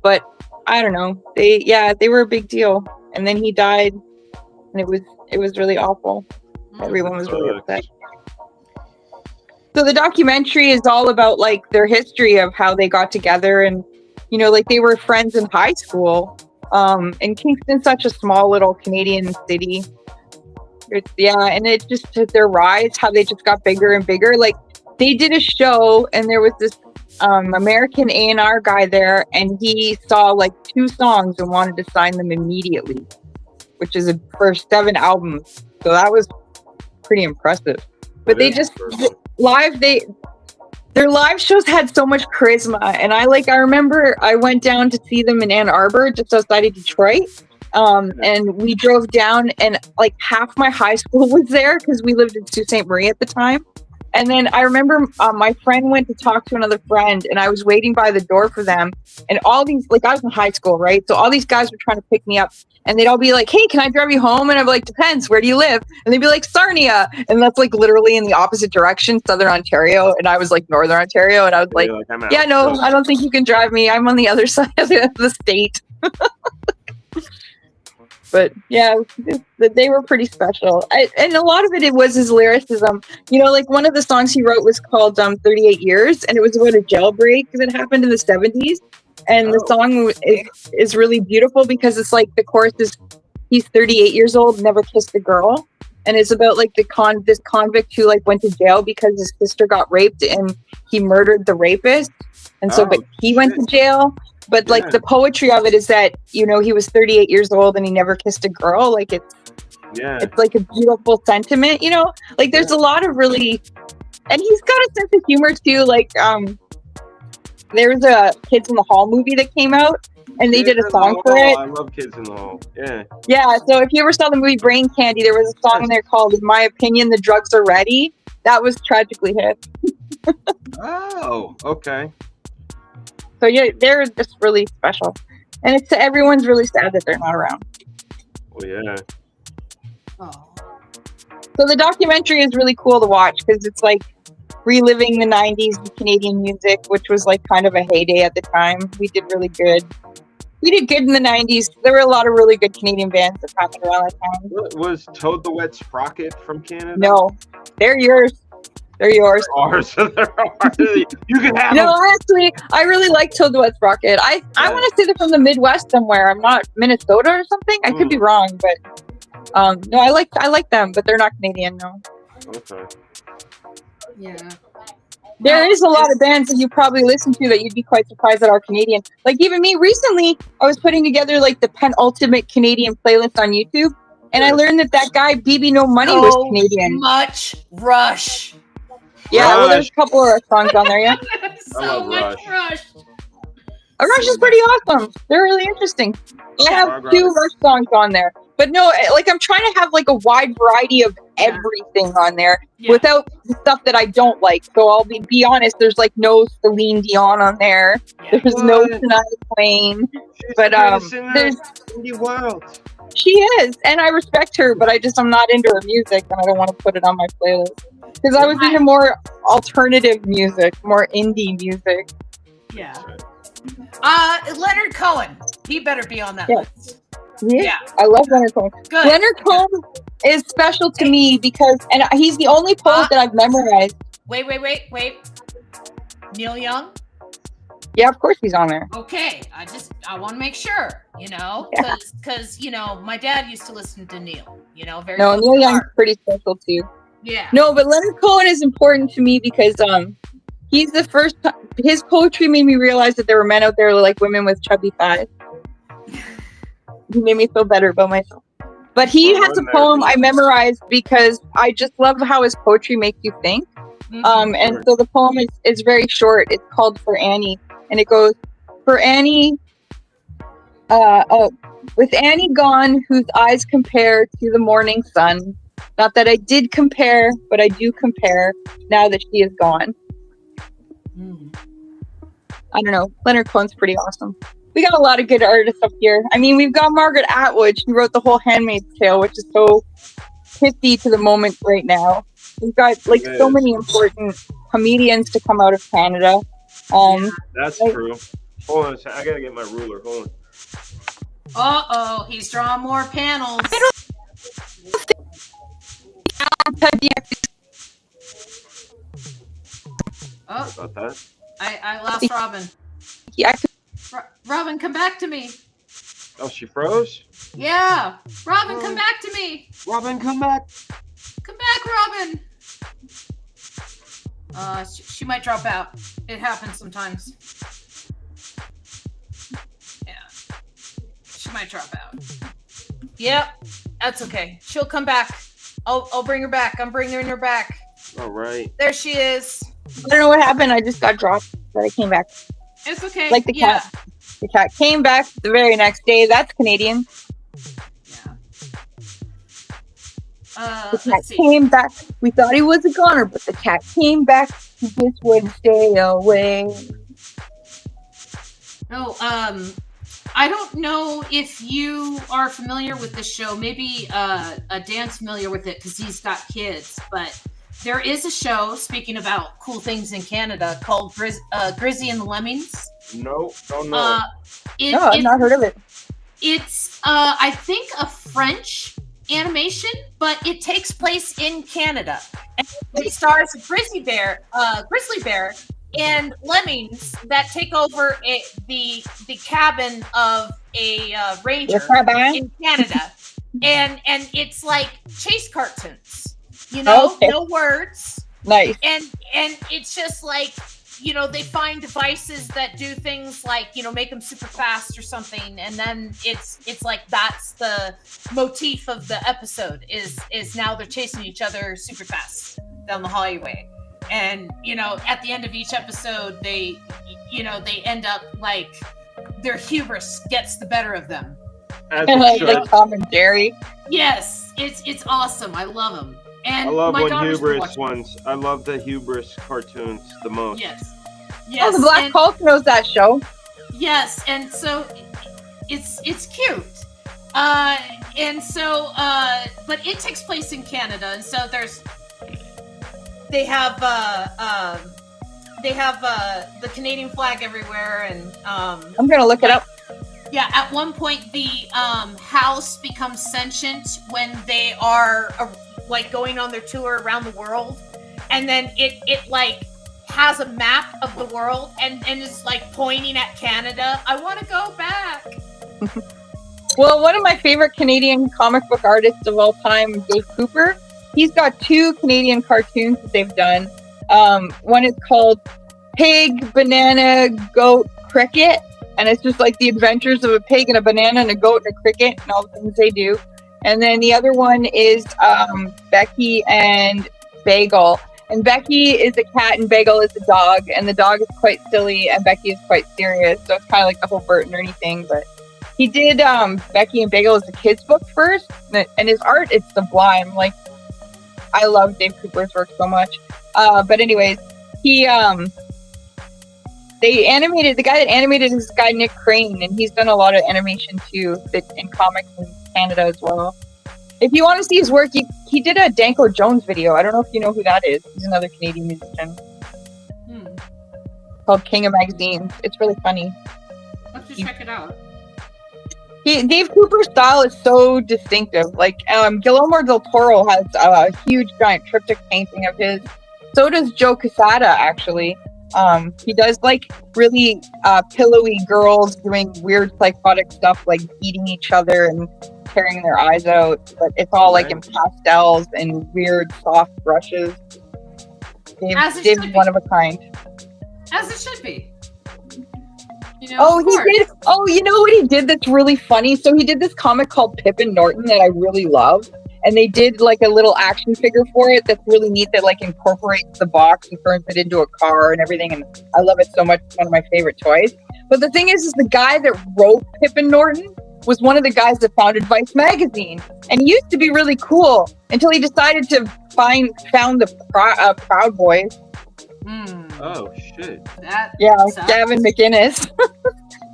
[SPEAKER 3] But I don't know. They were a big deal. And then he died, and it was really awful. Everyone was really upset. So the documentary is all about like their history of how they got together, and you know, like they were friends in high school. And Kingston's such a small little Canadian city. And it just their rise, how they just got bigger and bigger. Like they did a show, and there was this American A&R guy there, and he saw like 2 songs and wanted to sign them immediately, which is for 7 albums. So that was pretty impressive. But they just their live shows had so much charisma, and I remember I went down to see them in Ann Arbor, just outside of Detroit. And we drove down, and like half my high school was there because we lived in Sault Ste. Marie at the time. And then I remember my friend went to talk to another friend, and I was waiting by the door for them. And all these, like I was in high school, right? So all these guys were trying to pick me up, and they'd all be like, "Hey, can I drive you home?" And I'd be like, "Depends. Where do you live?" And they'd be like, "Sarnia." And that's like literally in the opposite direction, Southern Ontario. And I was like Northern Ontario. And I was like, "Yeah, no, I don't think you can drive me. I'm on the other side of the state." But yeah, they were pretty special. And a lot of it was his lyricism. You know, like one of the songs he wrote was called 38 Years, and it was about a jailbreak that happened in the 70s. And the song is really beautiful because it's like the chorus is, he's 38 years old, never kissed a girl. And it's about like this convict who like went to jail because his sister got raped and he murdered the rapist. And so but he went to jail. But like the poetry of it is that, you know, he was 38 years old and he never kissed a girl. Like it's like a beautiful sentiment, you know, like there's a lot of really, and he's got a sense of humor too. Like, there was a Kids in the Hall movie that came out, and they did a song for it.
[SPEAKER 2] I love Kids in the Hall. Yeah.
[SPEAKER 3] Yeah. So if you ever saw the movie Brain Candy, there was a song in there called "In My Opinion, the Drugs Are Ready." That was tragically hit.
[SPEAKER 2] Oh, okay.
[SPEAKER 3] So yeah, they're just really special, and everyone's really sad that they're not around.
[SPEAKER 2] Well, yeah.
[SPEAKER 4] Oh.
[SPEAKER 3] So the documentary is really cool to watch because it's like reliving the 90s Canadian music, which was like kind of a heyday at the time. We did really good. We did good in the 90s. There were a lot of really good Canadian bands that happened around that time.
[SPEAKER 2] Was Toad the Wet Sprocket from Canada?
[SPEAKER 3] No, they're yours. They're yours.
[SPEAKER 2] Ours. You can have them.
[SPEAKER 3] No, actually, I really like Toad the Wet Sprocket. I want to say they're from the Midwest somewhere. I'm not Minnesota or something. I could be wrong, but no, I like them, but they're not Canadian. No.
[SPEAKER 2] Okay.
[SPEAKER 4] Yeah.
[SPEAKER 3] There is a lot of bands that you probably listen to that you'd be quite surprised that are Canadian. Like even me, recently, I was putting together like the penultimate Canadian playlist on YouTube, and I learned that guy BB No Money was Canadian.
[SPEAKER 1] Much Rush.
[SPEAKER 3] Yeah, well, there's a couple of songs on there, yeah.
[SPEAKER 4] So much Rush.
[SPEAKER 3] Rush is pretty awesome. They're really interesting. I have 2 Rush songs on there. But no, like I'm trying to have like a wide variety of everything on there without the stuff that I don't like. So I'll be honest, there's like no Celine Dion on there. There's no Shania Twain. But there's
[SPEAKER 2] indie world.
[SPEAKER 3] She is, and I respect her, but I'm not into her music, and I don't want to put it on my playlist. Because I was into more alternative music, more indie music.
[SPEAKER 1] Yeah. Leonard Cohen. He better be on that list.
[SPEAKER 3] Yeah. I love Leonard Cohen.
[SPEAKER 1] Good.
[SPEAKER 3] Leonard Cohen is special to me because, and he's the only poet that I've memorized.
[SPEAKER 1] Wait. Neil Young?
[SPEAKER 3] Yeah, of course he's on there.
[SPEAKER 1] Okay, I want to make sure,
[SPEAKER 3] Yeah.
[SPEAKER 1] because my dad used to listen to Neil, very
[SPEAKER 3] No,
[SPEAKER 1] close
[SPEAKER 3] Neil
[SPEAKER 1] to
[SPEAKER 3] Young's
[SPEAKER 1] heart.
[SPEAKER 3] pretty special too.
[SPEAKER 1] Yeah.
[SPEAKER 3] No, but Leonard Cohen is important to me because he's the first. His poetry made me realize that there were men out there who like women with chubby thighs. He made me feel better about myself. But he
[SPEAKER 2] Well,
[SPEAKER 3] has a
[SPEAKER 2] there
[SPEAKER 3] poem
[SPEAKER 2] we
[SPEAKER 3] I
[SPEAKER 2] go.
[SPEAKER 3] memorized because I just love how his poetry makes you think.
[SPEAKER 1] Mhm.
[SPEAKER 3] And so the poem is very short. It's called For Annie, and it goes, "For Annie, with Annie gone, whose eyes compare to the morning sun. Not that I did compare, but I do compare now that she is gone."
[SPEAKER 1] Mm.
[SPEAKER 3] I don't know. Leonard Cohen's pretty awesome. We got a lot of good artists up here. I mean, we've got Margaret Atwood. She wrote the whole Handmaid's Tale, which is so pithy to the moment right now. We've got like
[SPEAKER 2] It
[SPEAKER 3] so
[SPEAKER 2] is.
[SPEAKER 3] many important comedians to come out of Canada.
[SPEAKER 2] That's
[SPEAKER 3] Right.
[SPEAKER 2] true. Hold on a second. I gotta get my ruler. Hold on.
[SPEAKER 1] Uh-oh, he's drawing more panels. Oh,
[SPEAKER 2] Sorry about that.
[SPEAKER 1] I lost Robin.
[SPEAKER 3] Yeah,
[SPEAKER 1] Robin, come back to me.
[SPEAKER 2] Oh, she froze?
[SPEAKER 1] Yeah, Robin, come back to me.
[SPEAKER 2] Robin, come back.
[SPEAKER 1] Come back, Robin. She might drop out. It happens sometimes. Yeah, she might drop out. Yep, that's okay. She'll come back. I'll bring her back. I'm bringing her back.
[SPEAKER 2] All right.
[SPEAKER 1] There she is.
[SPEAKER 3] I don't know what happened. I just got dropped, but I came back.
[SPEAKER 1] It's okay.
[SPEAKER 3] Like the
[SPEAKER 1] yeah.
[SPEAKER 3] cat. The cat came back the very next day. That's Canadian.
[SPEAKER 1] Yeah.
[SPEAKER 3] The cat
[SPEAKER 1] Let's see.
[SPEAKER 3] came back. We thought he was a goner, but the cat came back. He just wouldn't stay away.
[SPEAKER 1] No, I don't know if you are familiar with this show. Maybe Dan's familiar with it because he's got kids. But there is a show, speaking about cool things in Canada, called Grizzy and the Lemmings.
[SPEAKER 2] No, don't know.
[SPEAKER 3] No, I've not heard of it.
[SPEAKER 1] It's, I think, a French animation, but it takes place in Canada. And it stars a grizzly bear, and lemmings that take over the cabin of a ranger in Canada, and it's like chase cartoons,
[SPEAKER 3] Okay.
[SPEAKER 1] no words,
[SPEAKER 3] Nice.
[SPEAKER 1] and it's just like they find devices that do things like make them super fast or something, and then it's like that's the motif of the episode is now they're chasing each other super fast down the highway. And at the end of each episode, they end up like their hubris gets the better of them.
[SPEAKER 2] As it should.
[SPEAKER 3] Like Tom and Jerry.
[SPEAKER 1] Yes, it's awesome. I love them. And
[SPEAKER 2] I love
[SPEAKER 1] my
[SPEAKER 2] when
[SPEAKER 1] daughters were
[SPEAKER 2] hubris
[SPEAKER 1] watching.
[SPEAKER 2] ones. I love the hubris cartoons the most.
[SPEAKER 1] Yes.
[SPEAKER 3] Oh, the Black Hulk knows that show.
[SPEAKER 1] Yes, and so it's cute. And so but it takes place in Canada, and so they have the Canadian flag everywhere, and
[SPEAKER 3] I'm gonna look it up.
[SPEAKER 1] yeah, at one point the house becomes sentient when they are like going on their tour around the world, and then it like has a map of the world and is like pointing at Canada. I want to go back.
[SPEAKER 3] Well, one of my favorite Canadian comic book artists of all time, Dave Cooper, he's got 2 Canadian cartoons that they've done. One is called Pig, Banana, Goat, Cricket, and it's just like the adventures of a pig and a banana and a goat and a cricket and all the things they do. And then the other one is Becky and Bagel. And Becky is a cat and Bagel is a dog, and the dog is quite silly and Becky is quite serious. So it's kind of like the whole Bert and Ernie thing, but he did Becky and Bagel as a kid's book first, and his art is sublime. Like, I love Dave Cooper's work so much. But anyways, the guy that animated is this guy Nick Crane, and he's done a lot of animation too in comics in Canada as well. If you want to see his work, he did a Danko Jones video. I don't know if you know who that is. He's another Canadian musician. Called King of Magazines. It's really funny.
[SPEAKER 1] I'll have to check it out.
[SPEAKER 3] Dave Cooper's style is so distinctive. Like, Guillermo del Toro has a huge giant triptych painting of his. So does Joe Quesada, actually. He does like really pillowy girls doing weird psychotic stuff like eating each other and tearing their eyes out, but it's all like in pastels and weird soft brushes. Dave's one of a kind.
[SPEAKER 4] As it should be. You know,
[SPEAKER 3] oh, he did. Oh, you know what he did that's really funny? So he did this comic called Pippin Norton that I really love. And they did like a little action figure for it that's really neat that like incorporates the box and turns it into a car and everything. And I love it so much. It's one of my favorite toys. But the thing is the guy that wrote Pippin Norton was one of the guys that founded Vice magazine. And he used to be really cool until he decided to found the Proud Boys.
[SPEAKER 2] Oh, shit.
[SPEAKER 3] Gavin McInnes.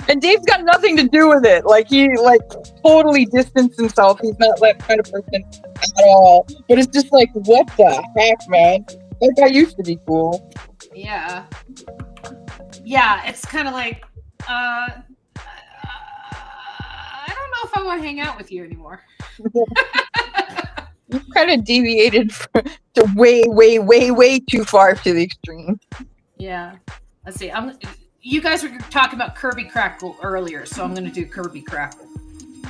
[SPEAKER 3] And Dave's got nothing to do with it. Like, he, like, totally distanced himself. He's not that kind of person at all. But it's just like, what the heck, man? That guy used to be cool.
[SPEAKER 4] Yeah. Yeah, it's kind of like, I don't know if I want to hang out with you anymore.
[SPEAKER 3] You've kind of deviated to way too far to the extreme.
[SPEAKER 4] Yeah. Let's see. You guys were talking about Kirby Crackle earlier, so I'm going to do Kirby Crackle.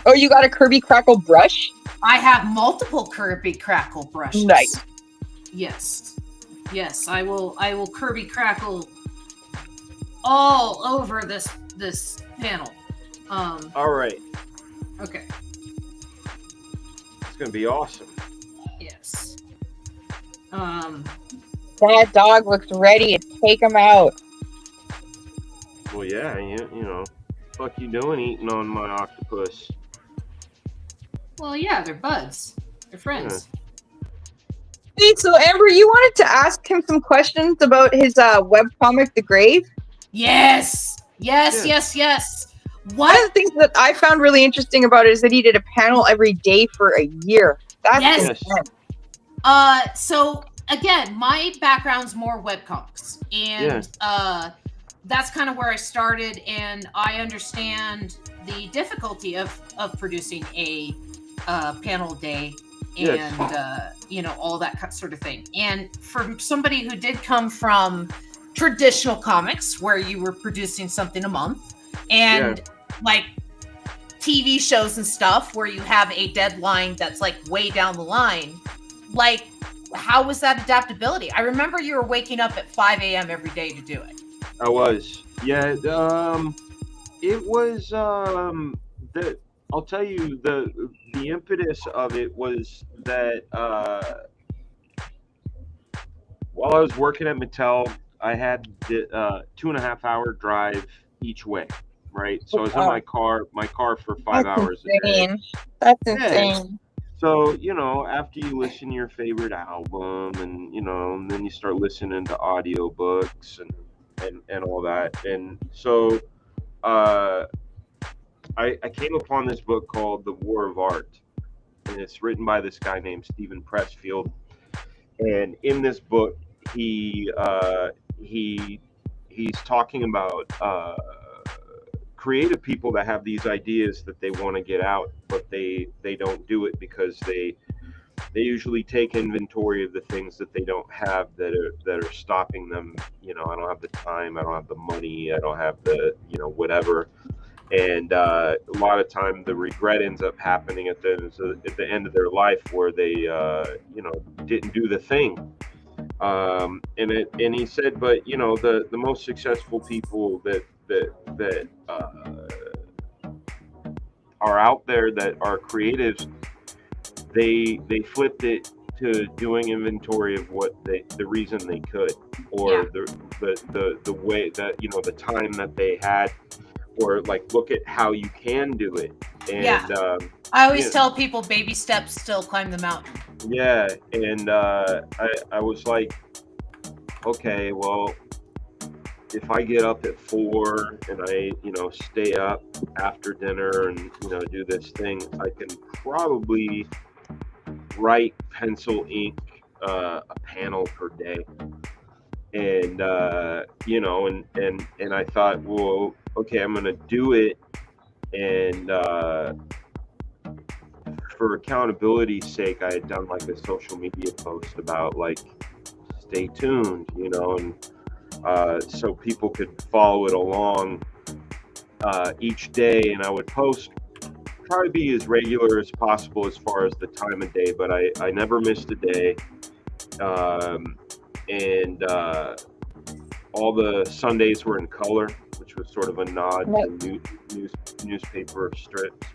[SPEAKER 3] Oh, you got a Kirby Crackle brush?
[SPEAKER 4] I have multiple Kirby Crackle brushes.
[SPEAKER 3] Nice.
[SPEAKER 4] Yes, I will Kirby Crackle all over this panel.
[SPEAKER 2] All right.
[SPEAKER 4] Okay.
[SPEAKER 2] It's going to be awesome.
[SPEAKER 4] Yes.
[SPEAKER 3] That dog looks ready to take him out.
[SPEAKER 2] Well, yeah, you know, fuck you doing eating on my octopus?
[SPEAKER 4] Well, yeah, they're buds. They're friends.
[SPEAKER 3] Hey, so Amber, you wanted to ask him some questions about his webcomic, The Grave?
[SPEAKER 4] Yes.
[SPEAKER 3] One of the things that I found really interesting about it is that he did a panel every day for a year. That's intense.
[SPEAKER 4] So again, my background's more webcomics, and that's kind of where I started, and I understand the difficulty of producing a panel day and you know, all that sort of thing. And for somebody who did come from traditional comics where you were producing something a month and like TV shows and stuff where you have a deadline that's like way down the line, like how was that adaptability? I remember you were waking up at 5 a.m. every day to do it.
[SPEAKER 2] I was. Yeah, it was I'll tell you the impetus of it was that while I was working at Mattel, I had the 2.5 hour drive each way, right? So I was in my car for 5 hours a day.
[SPEAKER 3] That's insane.
[SPEAKER 2] So, you know, after you listen to your favorite album and, you know, and then you start listening to audiobooks and all that. And so I came upon this book called The War of Art, and it's written by this guy named Stephen Pressfield. And in this book, he's talking about creative people that have these ideas that they want to get out, but they don't do it because they usually take inventory of the things that they don't have that are stopping them. You know, I don't have the time, I don't have the money, I don't have the, you know, whatever. And a lot of time the regret ends up happening at the end of their life where they you know, didn't do the thing. And he said, but you know, the most successful people that are out there that are creatives, they flipped it to doing inventory of what the reason they could, or the way that, you know, the time that they had, or like look at how you can do it. And
[SPEAKER 1] I always tell people baby steps still climb the mountain.
[SPEAKER 2] Yeah, and I was like, okay, well, if I get up at 4 and I, you know, stay up after dinner and, you know, do this thing, I can probably write, pencil, ink a panel per day. And you know, and I thought, well, okay, I'm gonna do it, and for accountability's sake, I had done like a social media post about like stay tuned, you know, and so people could follow it along each day. And I would try to be as regular as possible as far as the time of day, but I never missed a day. And all the Sundays were in color, which was sort of a nod to newspaper strips.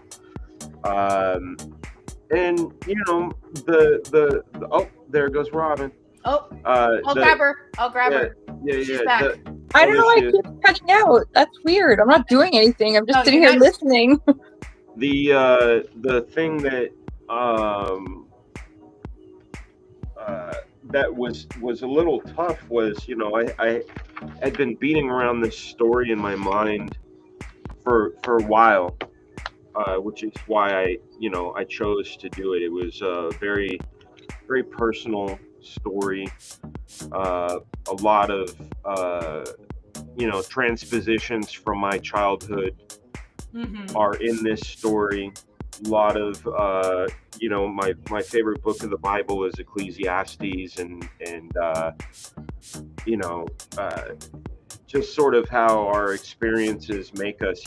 [SPEAKER 2] And you know, the oh, there goes Robin.
[SPEAKER 1] Oh, I'll grab her.
[SPEAKER 2] Yeah,
[SPEAKER 1] She's back.
[SPEAKER 3] I don't know why it keeps cutting out. That's weird. I'm not doing anything. I'm just sitting here listening.
[SPEAKER 2] The thing that that was a little tough was, you know, I had been beating around this story in my mind for a while, which is why I chose to do it. It was a very, very personal story. A lot of transpositions from my childhood are in this story. A lot of my favorite book of the Bible is Ecclesiastes, and just sort of how our experiences make us,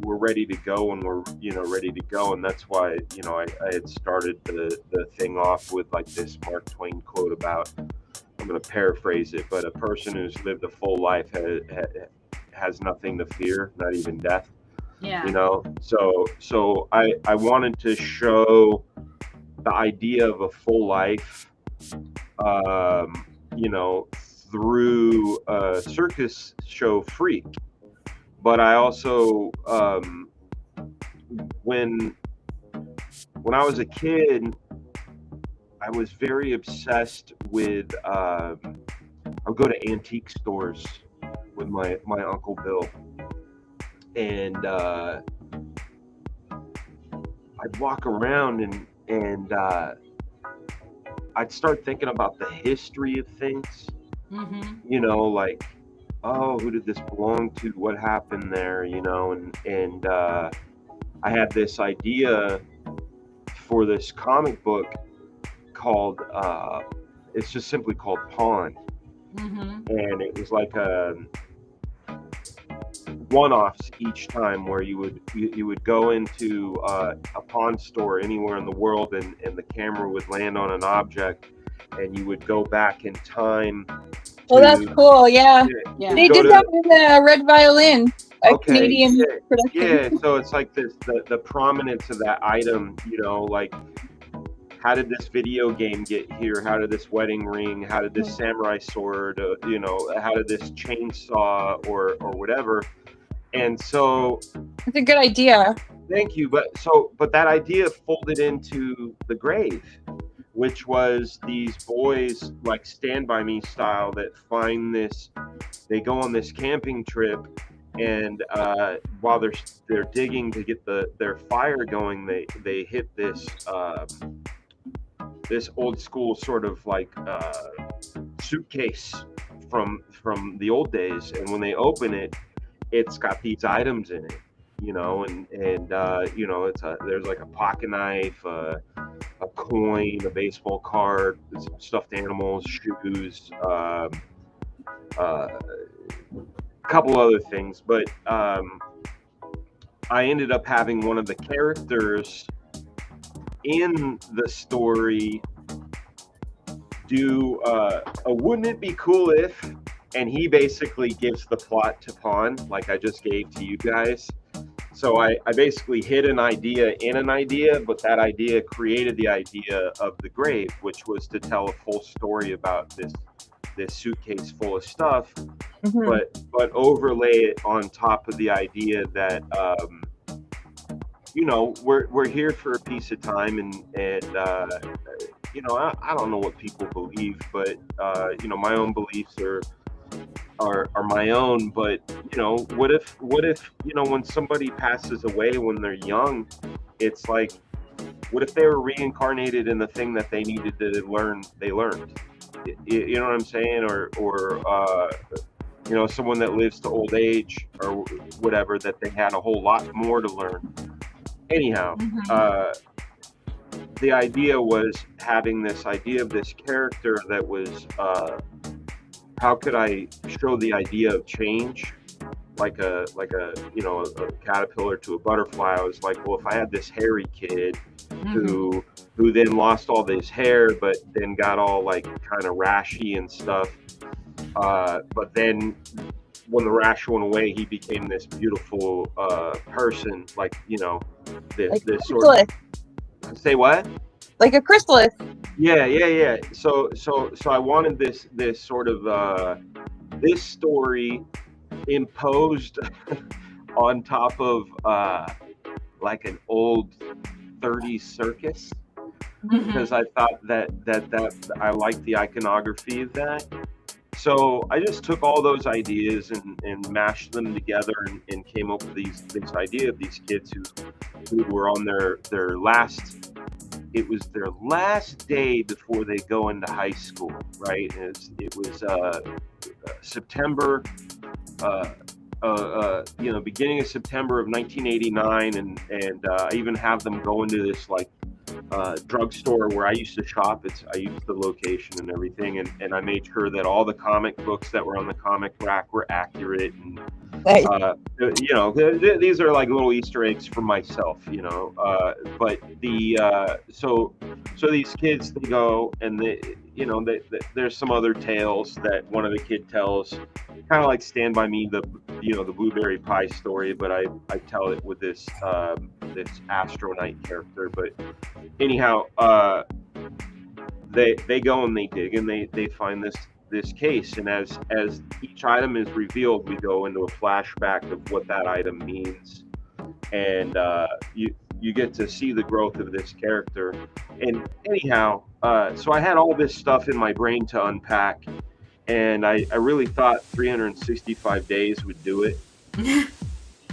[SPEAKER 2] we're ready to go when we're ready to go. And that's why I had started the thing off with like this Mark Twain quote about, I'm going to paraphrase it, but a person who's lived a full life has nothing to fear, not even death.
[SPEAKER 4] Yeah.
[SPEAKER 2] So I wanted to show the idea of a full life, through a circus show freak. But I also, when I was a kid, I was very obsessed with, I'll go to antique stores with my Uncle Bill. And I'd walk around and I'd start thinking about the history of things. Like, oh, who did this belong to? What happened there? And I had this idea for this comic book called, it's just simply called Pawn. And it was like a one-offs each time, where you would go into a pawn store anywhere in the world, and the camera would land on an object, and you would go back in time.
[SPEAKER 3] Oh, that's cool. Yeah. They did that with Red Violin, a Canadian production.
[SPEAKER 2] Yeah, so it's like this, the prominence of that item, like, how did this video game get here? How did this wedding ring? How did this samurai sword? How did this chainsaw or whatever? And so
[SPEAKER 3] it's a good idea.
[SPEAKER 2] Thank you. But that idea folded into the grave, which was these boys, like Stand By Me style, that find this. They go on this camping trip, and while they're digging to get their fire going, they hit this this old school sort of like suitcase from the old days, and when they open it, it's got these items in it, and there's like a pocket knife, a coin, a baseball card, some stuffed animals, shoes, a couple other things. But I ended up having one of the characters in the story do a wouldn't it be cool if, and he basically gives the plot to Pawn, like I just gave to you guys. So I basically hid an idea in an idea, but that idea created the idea of the grave, which was to tell a full story about this suitcase full of stuff, but overlay it on top of the idea that we're here for a piece of time, and I don't know what people believe, but my own beliefs are my own. But what if when somebody passes away when they're young, it's like, what if they were reincarnated in the thing that they needed to learn, they learned? You know what I'm saying? Or someone that lives to old age or whatever, that they had a whole lot more to learn. Anyhow, the idea was having this idea of this character that was how could I show the idea of change, like a a caterpillar to a butterfly. I was like, well, if I had this hairy kid who then lost all this hair, but then got all like kind of rashy and stuff, but then when the rash went away, he became this beautiful person, like this sort of. Say what?
[SPEAKER 3] Like a chrysalis.
[SPEAKER 2] Yeah. So I wanted this sort of this story imposed on top of like an old 30s circus, because I thought that I liked the iconography of that. So I just took all those ideas and mashed them together and came up with this idea of these kids who were on their last. It was their last day before they go into high school, right? It was September, beginning of September of 1989, and I even have them go into this like drugstore where I used to shop. I used the location and everything, and I made sure that all the comic books that were on the comic rack were accurate. And these are like little Easter eggs for myself, but so these kids, they go and there's some other tales that one of the kid tells, kind of like Stand By Me, the blueberry pie story, but I tell it with this Astronite character. But anyhow, they go and they dig and they find this case, and as each item is revealed, we go into a flashback of what that item means, and you get to see the growth of this character. And anyhow, so I had all this stuff in my brain to unpack, and I really thought 365 days would do it.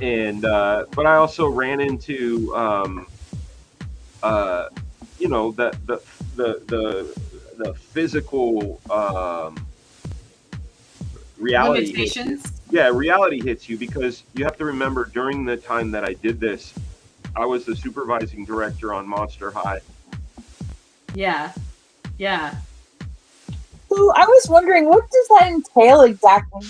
[SPEAKER 2] And but I also ran into the physical reality
[SPEAKER 4] limitations.
[SPEAKER 2] Reality hits you, because you have to remember, during the time that I did this, I was the supervising director on Monster High.
[SPEAKER 4] Yeah.
[SPEAKER 3] So I was wondering, what does that entail exactly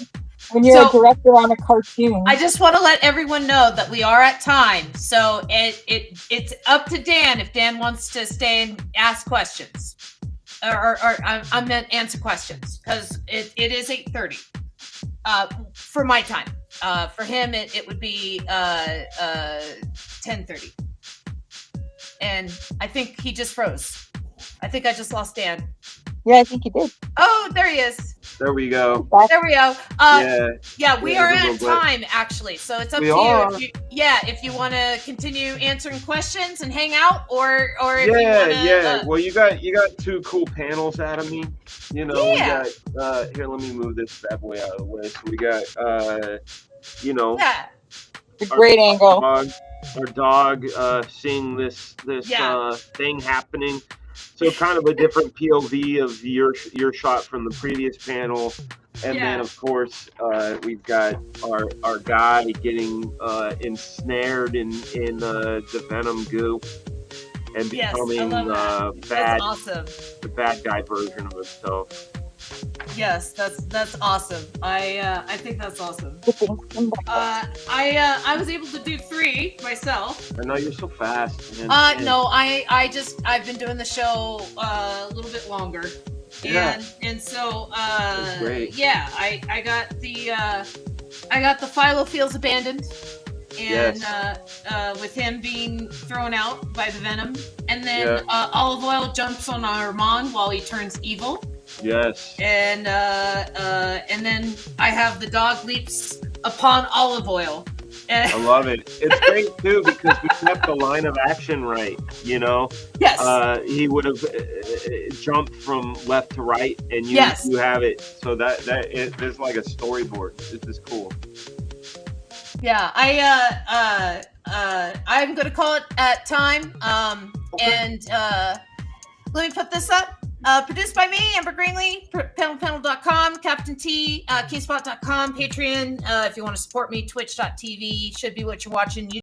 [SPEAKER 3] when you're a director on a cartoon?
[SPEAKER 1] I just want to let everyone know that we are at time, so it's up to Dan if Dan wants to stay and ask questions, or I meant answer questions, because it is 8:30 for my time. For him, it would be 10:30, and I think he just froze. I think I just lost Dan.
[SPEAKER 3] Yeah, I think you did.
[SPEAKER 1] Oh, there he is.
[SPEAKER 2] There we go.
[SPEAKER 1] There we go. We are at time, actually, so it's up to you. If you want to continue answering questions and hang out, or if you want to. Well,
[SPEAKER 2] you got two cool panels out of me. We got here. Let me move this bad boy out of the way. So we got
[SPEAKER 3] a great angle.
[SPEAKER 2] Our dog seeing this thing happening. So kind of a different POV of your shot from the previous panel. And then, of course, we've got our guy getting ensnared in the venom goo and becoming the bad guy version of himself.
[SPEAKER 1] Yes, that's awesome. I think that's awesome. I was able to do 3 myself.
[SPEAKER 2] I know, you're so fast.
[SPEAKER 1] No, I've been doing the show a little bit longer. And so
[SPEAKER 2] great.
[SPEAKER 1] I got the Philo Feels Abandoned, and with him being thrown out by the venom, and then Olive Oyl jumps on Armond while he turns evil.
[SPEAKER 2] Yes.
[SPEAKER 1] And then I have the dog leaps upon Olive Oyl.
[SPEAKER 2] I love it. It's great too, because we kept the line of action right.
[SPEAKER 1] Yes.
[SPEAKER 2] He would have jumped from left to right, and you have it. So there's like a storyboard. This is cool.
[SPEAKER 1] Yeah, I'm gonna call it at time. And let me put this up. Produced by me, Amber Greenlee, panelpanel.com, Captain T, keyspot.com, Patreon. If you want to support me, twitch.tv should be what you're watching.